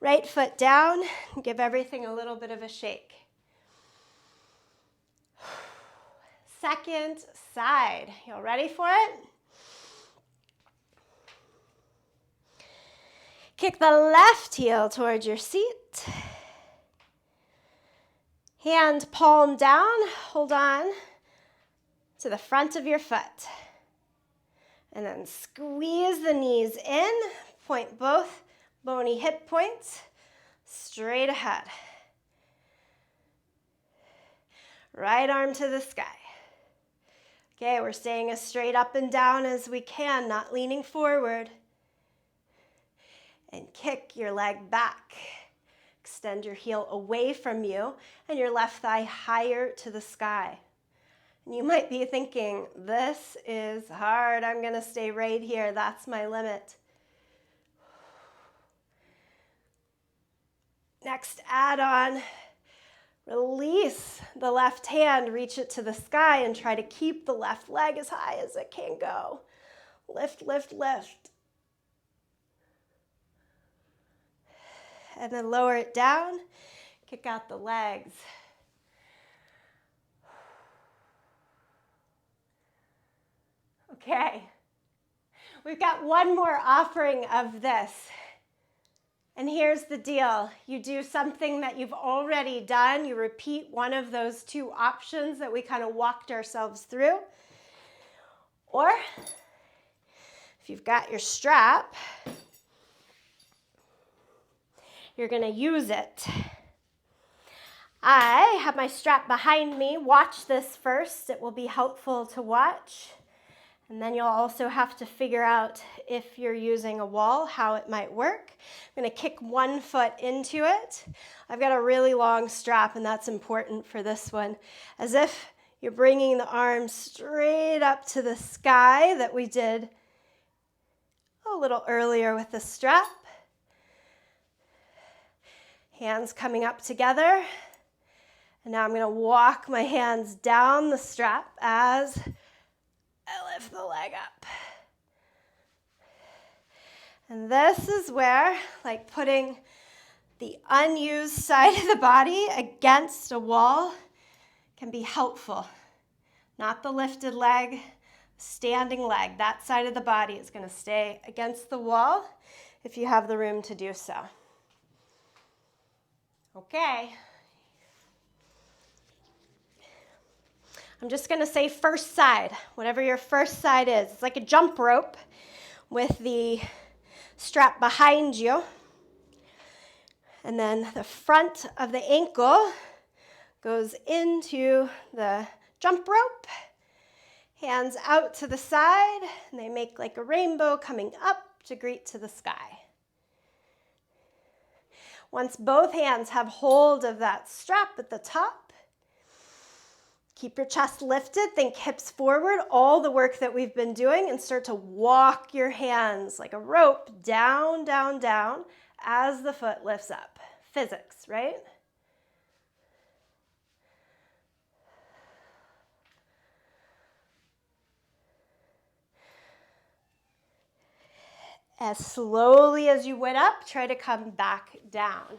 Right foot down. Give everything a little bit of a shake. Second side. Y'all ready for it? Kick the left heel towards your seat. Hand palm down. Hold on to the front of your foot. And then squeeze the knees in. Point both bony hip points straight ahead. Right arm to the sky. Okay, we're staying as straight up and down as we can, not leaning forward. And kick your leg back. Extend your heel away from you and your left thigh higher to the sky. And you might be thinking, this is hard. I'm going to stay right here. That's my limit. Next, add on. Release the left hand, reach it to the sky, and try to keep the left leg as high as it can go. Lift. And then lower it down, kick out the legs. Okay, we've got one more offering of this. And here's the deal. You do something that you've already done. You repeat one of those two options that we kind of walked ourselves through. Or if you've got your strap, you're going to use it. I have my strap behind me. Watch this first. It will be helpful to watch. And then you'll also have to figure out if you're using a wall, how it might work. I'm going to kick one foot into it. I've got a really long strap, and that's important for this one. As if you're bringing the arms straight up to the sky that we did a little earlier with the strap. Hands coming up together. And now I'm going to walk my hands down the strap as I lift the leg up. And this is where, like putting the unused side of the body against a wall can be helpful. Not the lifted leg, standing leg. That side of the body is going to stay against the wall if you have the room to do so. Okay. I'm just going to say first side, whatever your first side is. It's like a jump rope with the strap behind you. And then the front of the ankle goes into the jump rope. Hands out to the side, and they make like a rainbow coming up to greet to the sky. Once both hands have hold of that strap at the top, keep your chest lifted, think hips forward, all the work that we've been doing, and start to walk your hands like a rope down, down, down as the foot lifts up. Physics, right? As slowly as you went up, try to come back down.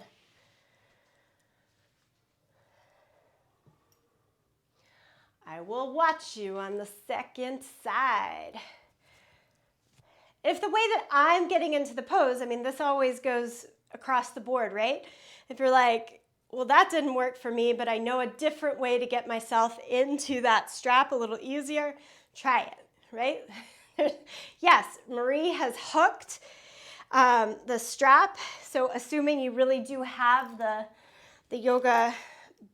I will watch you on the second side. If the way that I'm getting into the pose, I mean, this always goes across the board, right? If you're like, well, that didn't work for me, but I know a different way to get myself into that strap a little easier, try it, right? Yes, Marie has hooked the strap. So assuming you really do have the yoga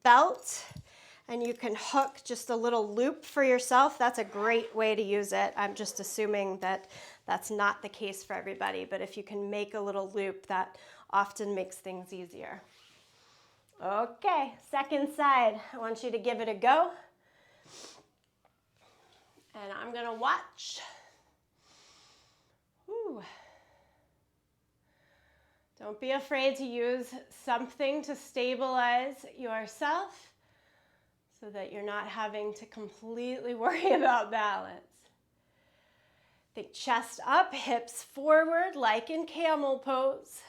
belt and you can hook just a little loop for yourself, that's a great way to use it. I'm just assuming that that's not the case for everybody, but if you can make a little loop, that often makes things easier. Okay, second side. I want you to give it a go. And I'm gonna watch. Whew. Don't be afraid to use something to stabilize yourself so that you're not having to completely worry about balance. Think chest up, hips forward, like in camel pose.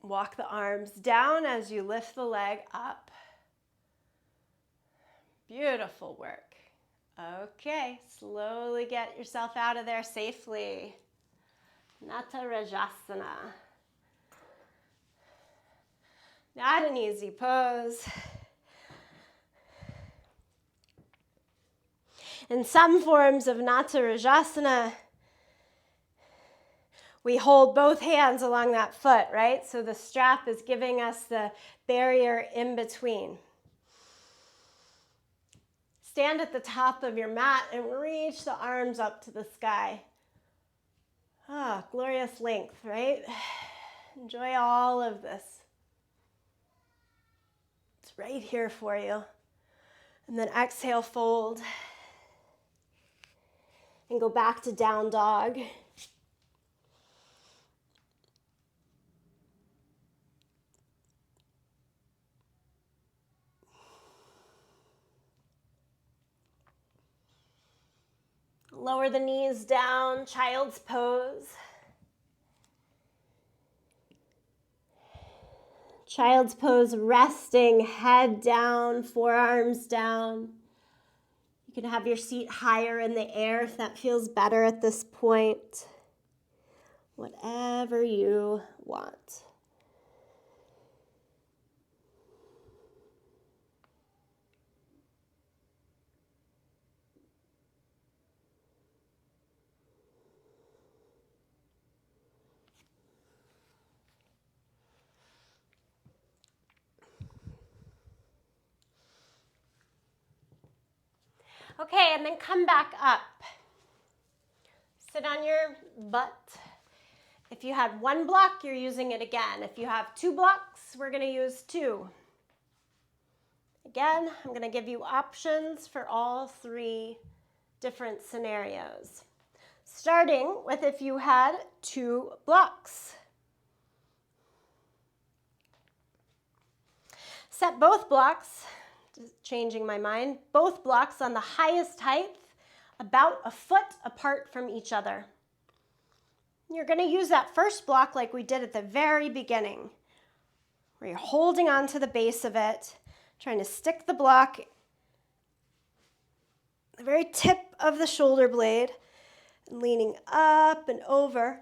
Walk the arms down as you lift the leg up. Beautiful work. Okay, slowly get yourself out of there safely. Natarajasana. Not an easy pose. In some forms of Natarajasana, we hold both hands along that foot, right? So the strap is giving us the barrier in between. Stand at the top of your mat and reach the arms up to the sky. Ah, glorious length, right? Enjoy all of this. It's right here for you. And then exhale, fold. And go back to down dog. Lower the knees down, child's pose. Child's pose, resting, head down, forearms down. You can have your seat higher in the air if that feels better at this point. Whatever you want. Okay, and then come back up. Sit on your butt. If you had one block, you're using it again. If you have two blocks, we're going to use two. Again, I'm going to give you options for all three different scenarios. Starting with if you had two blocks. Set both blocks, changing my mind, both blocks on the highest height, about a foot apart from each other. You're going to use that first block like we did at the very beginning, where you're holding on to the base of it, trying to stick the block, the very tip of the shoulder blade, and leaning up and over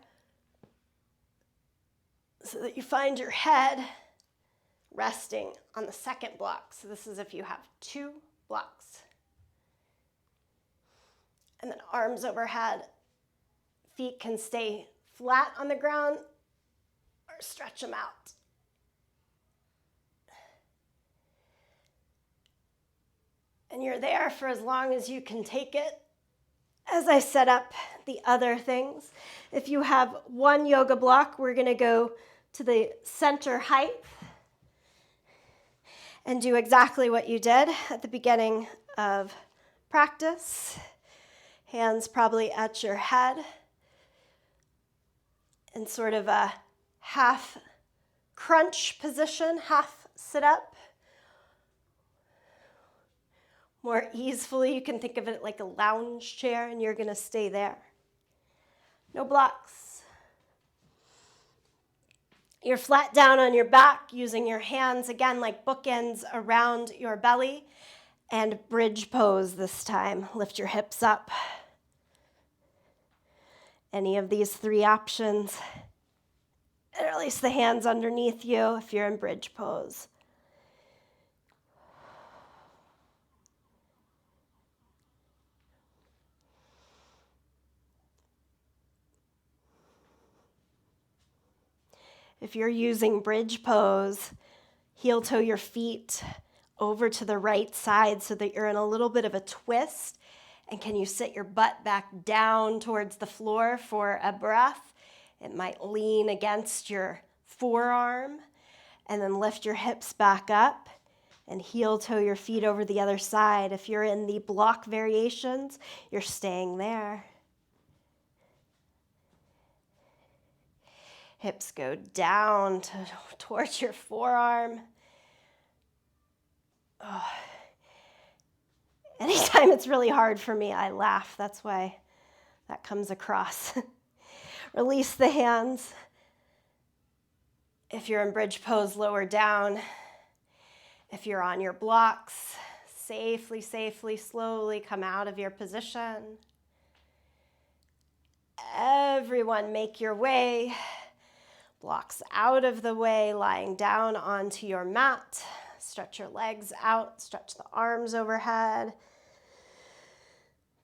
so that you find your head resting on the second block. So this is if you have two blocks. And then arms overhead. Feet can stay flat on the ground or stretch them out. And you're there for as long as you can take it. As I set up the other things, if you have one yoga block, we're going to go to the center height and do exactly what you did at the beginning of practice. Hands probably at your head in sort of a half crunch position, half sit up. More easily, you can think of it like a lounge chair, and you're going to stay there. No blocks. You're flat down on your back, using your hands, again, like bookends around your belly, and bridge pose this time. Lift your hips up. Any of these three options. And release the hands underneath you if you're in bridge pose. If you're using bridge pose, Heel toe your feet over to the right side so that you're in a little bit of a twist. And can you sit your butt back down towards the floor for a breath? It might lean against your forearm, and then lift your hips back up and heel toe your feet over the other side. If you're in the block variations, you're staying there. Hips go down towards your forearm. Oh. Anytime it's really hard for me, I laugh. That's why that comes across. Release the hands. If you're in bridge pose, lower down. If you're on your blocks, safely, slowly come out of your position. Everyone make your way. Blocks out of the way, lying down onto your mat. Stretch your legs out, stretch the arms overhead.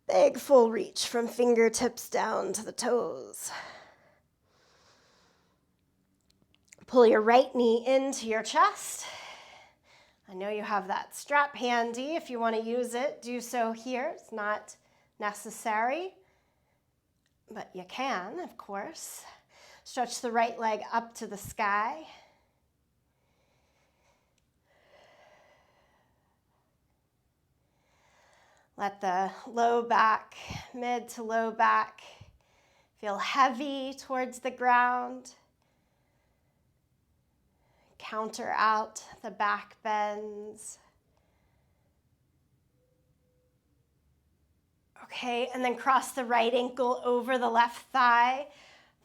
Big full reach from fingertips down to the toes. Pull your right knee into your chest. I know you have that strap handy. If you want to use it, do so here. It's not necessary, but you can, of course. Stretch the right leg up to the sky. Let the low back, mid to low back, feel heavy towards the ground. Counter out the back bends. Okay, and then cross the right ankle over the left thigh.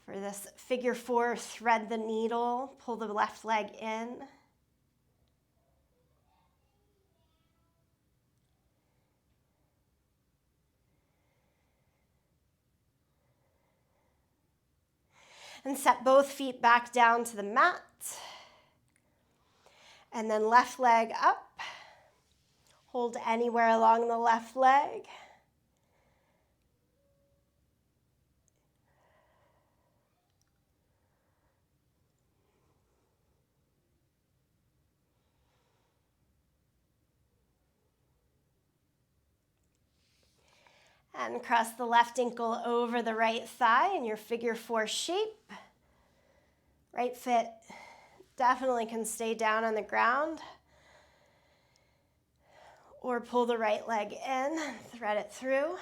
For this figure 4, thread the needle, pull the left leg in. And set both feet back down to the mat. And then left leg up. Hold anywhere along the left leg. And cross the left ankle over the right thigh in your figure 4 shape. Right foot definitely can stay down on the ground. Or pull the right leg in, thread it through.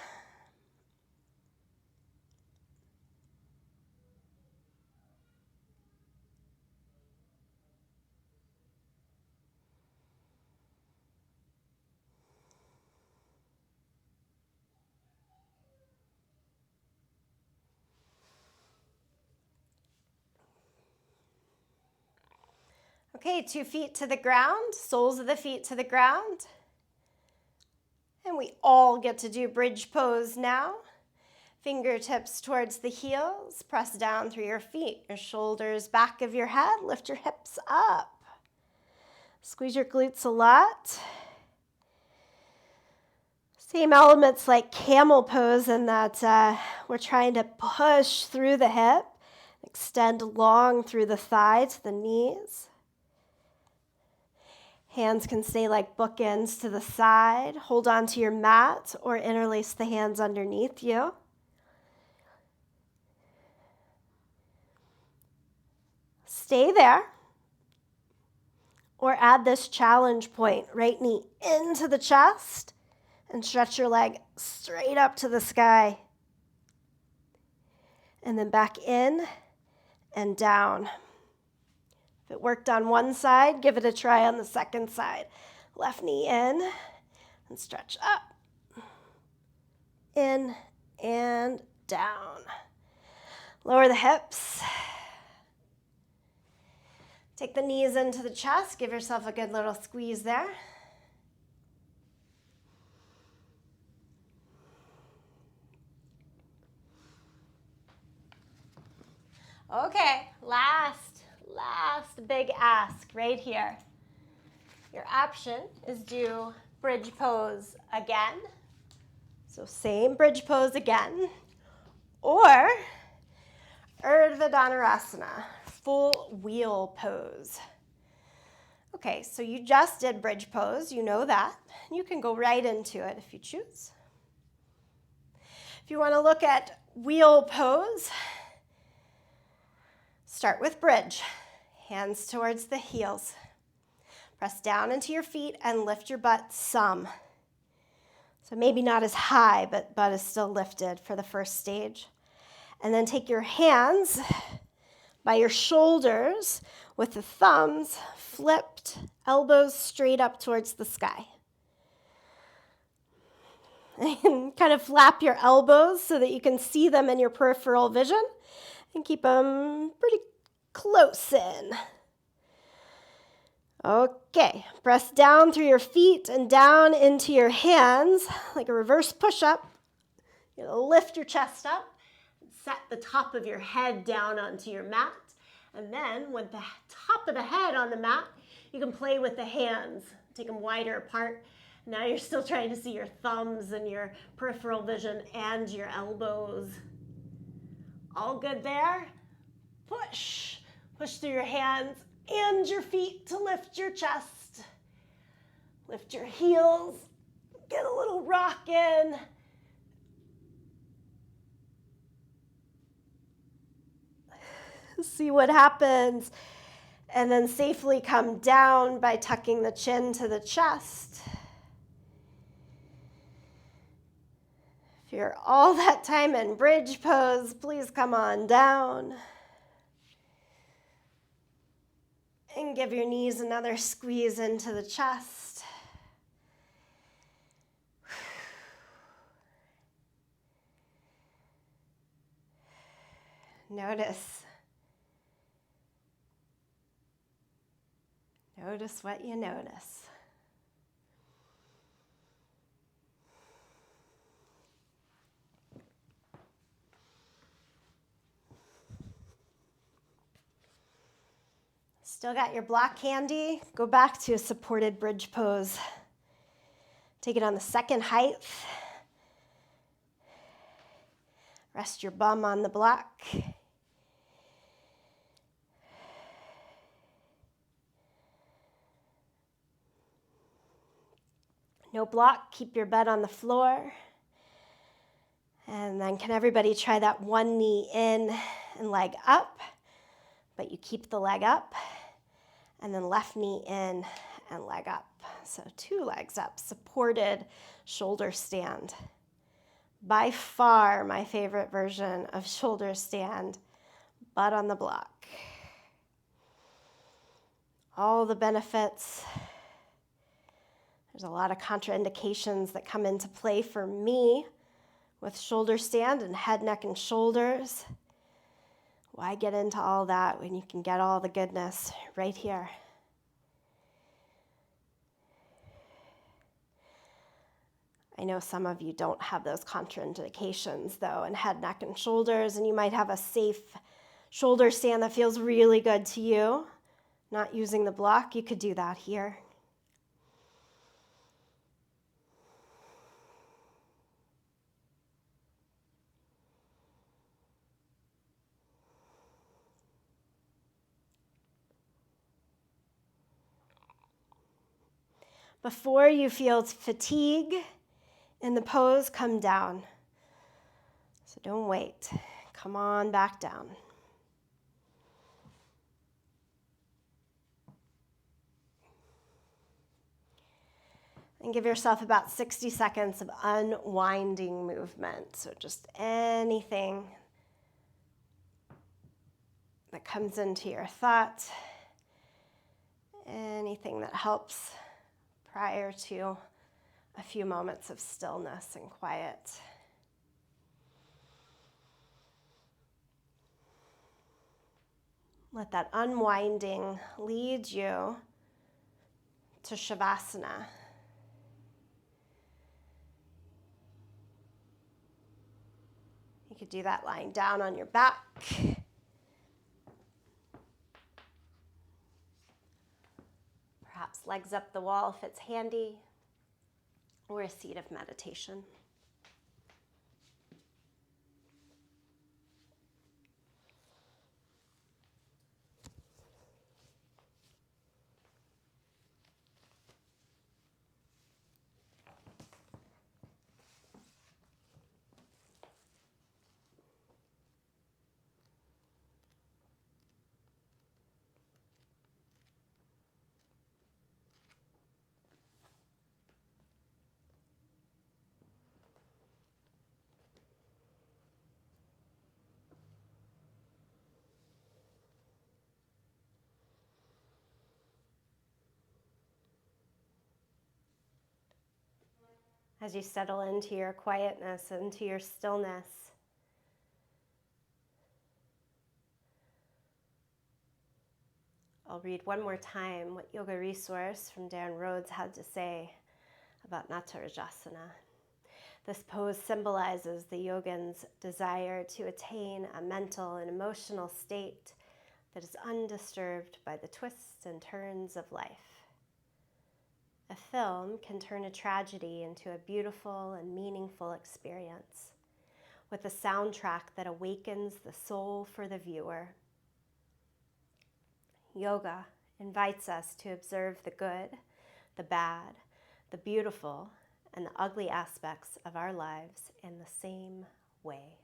Okay, 2 feet to the ground, soles of the feet to the ground. And we all get to do bridge pose now. Fingertips towards the heels, press down through your feet, your shoulders back of your head, lift your hips up. Squeeze your glutes a lot. Same elements like camel pose in that we're trying to push through the hip, extend long through the thigh to the knees. Hands can stay like bookends to the side. Hold on to your mat or interlace the hands underneath you. Stay there. Or add this challenge point, right knee into the chest and stretch your leg straight up to the sky. And then back in and down. If it worked on one side, give it a try on the second side. Left knee in and stretch up. In and down. Lower the hips. Take the knees into the chest. Give yourself a good little squeeze there. Okay, last big ask right here. Your option is do bridge pose again. So same bridge pose again. Or Urdhva Dhanurasana, full wheel pose. Okay, so you just did bridge pose, you know that. You can go right into it if you choose. If you want to look at wheel pose, start with bridge. Hands towards the heels. Press down into your feet and lift your butt some. So maybe not as high, but butt is still lifted for the first stage. And then take your hands by your shoulders with the thumbs flipped, elbows straight up towards the sky. And kind of flap your elbows so that you can see them in your peripheral vision and keep them pretty close in. Okay, press down through your feet and down into your hands like a reverse push-up. You're gonna lift your chest up, and set the top of your head down onto your mat. And then with the top of the head on the mat, you can play with the hands. Take them wider apart. Now you're still trying to see your thumbs and your peripheral vision and your elbows. All good there? Push. Push through your hands and your feet to lift your chest. Lift your heels. Get a little rock in. See what happens. And then safely come down by tucking the chin to the chest. If you're all that time in bridge pose, please come on down. And give your knees another squeeze into the chest. Notice what you notice. Still got your block handy? Go back to a supported bridge pose. Take it on the second height. Rest your bum on the block. No block, keep your butt on the floor. And then can everybody try that one knee in and leg up, but you keep the leg up. And then left knee in and leg up. So 2 legs up, supported shoulder stand. By far my favorite version of shoulder stand, butt on the block. All the benefits. There's a lot of contraindications that come into play for me with shoulder stand and head, neck, and shoulders. Why get into all that when you can get all the goodness right here? I know some of you don't have those contraindications though in head, neck, and shoulders, and you might have a safe shoulder stand that feels really good to you. Not using the block, you could do that here. Before you feel fatigue in the pose, come down. So don't wait. Come on back down. And give yourself about 60 seconds of unwinding movement. So just anything that comes into your thought, anything that helps prior to a few moments of stillness and quiet. Let that unwinding lead you to Shavasana. You could do that lying down on your back. Perhaps legs up the wall if it's handy, or a seat of meditation. As you settle into your quietness, into your stillness, I'll read one more time what Yoga Resource from Darren Rhodes had to say about Natarajasana. This pose symbolizes the yogin's desire to attain a mental and emotional state that is undisturbed by the twists and turns of life. A film can turn a tragedy into a beautiful and meaningful experience, with a soundtrack that awakens the soul for the viewer. Yoga invites us to observe the good, the bad, the beautiful, and the ugly aspects of our lives in the same way.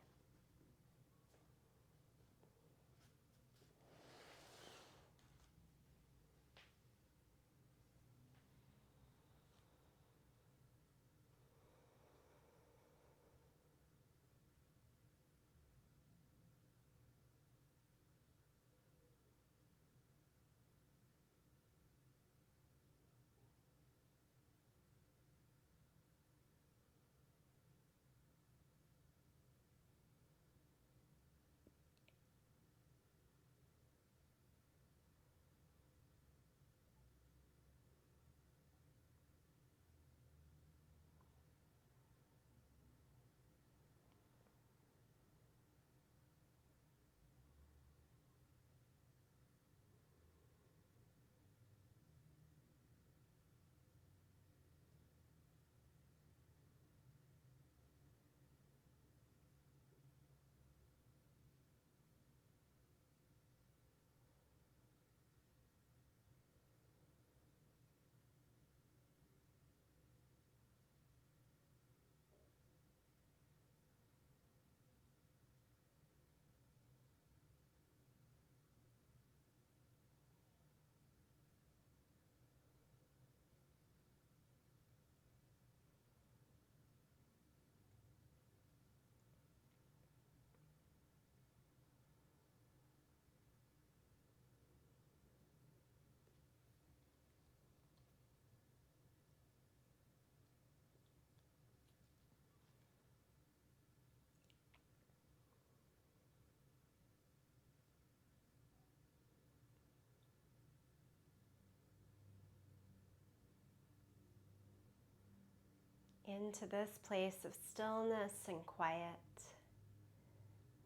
Into this place of stillness and quiet,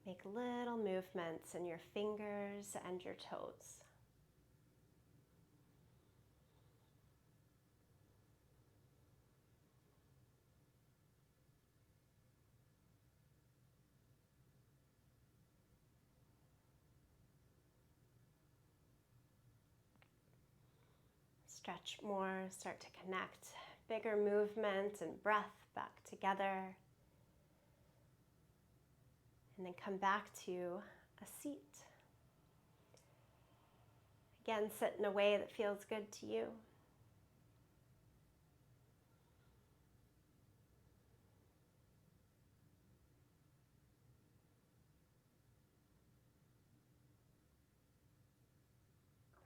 make little movements in your fingers and your toes. Stretch more, start to connect bigger movement and breath back together. And then come back to a seat. Again, sit in a way that feels good to you.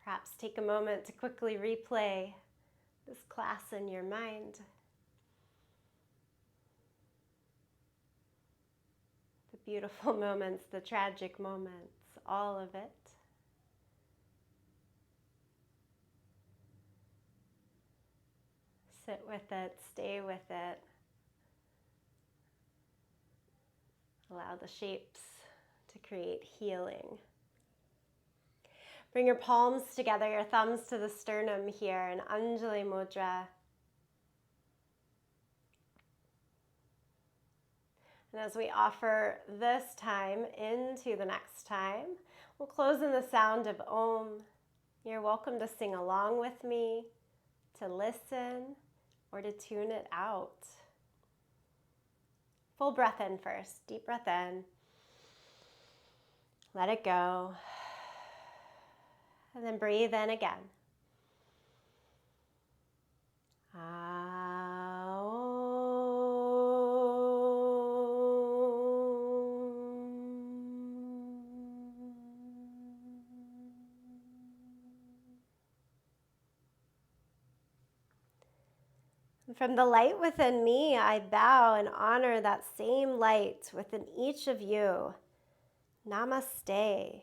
Perhaps take a moment to quickly replay this class in your mind. The beautiful moments, the tragic moments, all of it. Sit with it, stay with it. Allow the shapes to create healing. Bring your palms together, your thumbs to the sternum here in Anjali Mudra. And as we offer this time into the next time, we'll close in the sound of Om. You're welcome to sing along with me, to listen, or to tune it out. Full breath in first. Deep breath in. Let it go. And then breathe in again. From the light within me, I bow and honor that same light within each of you. Namaste.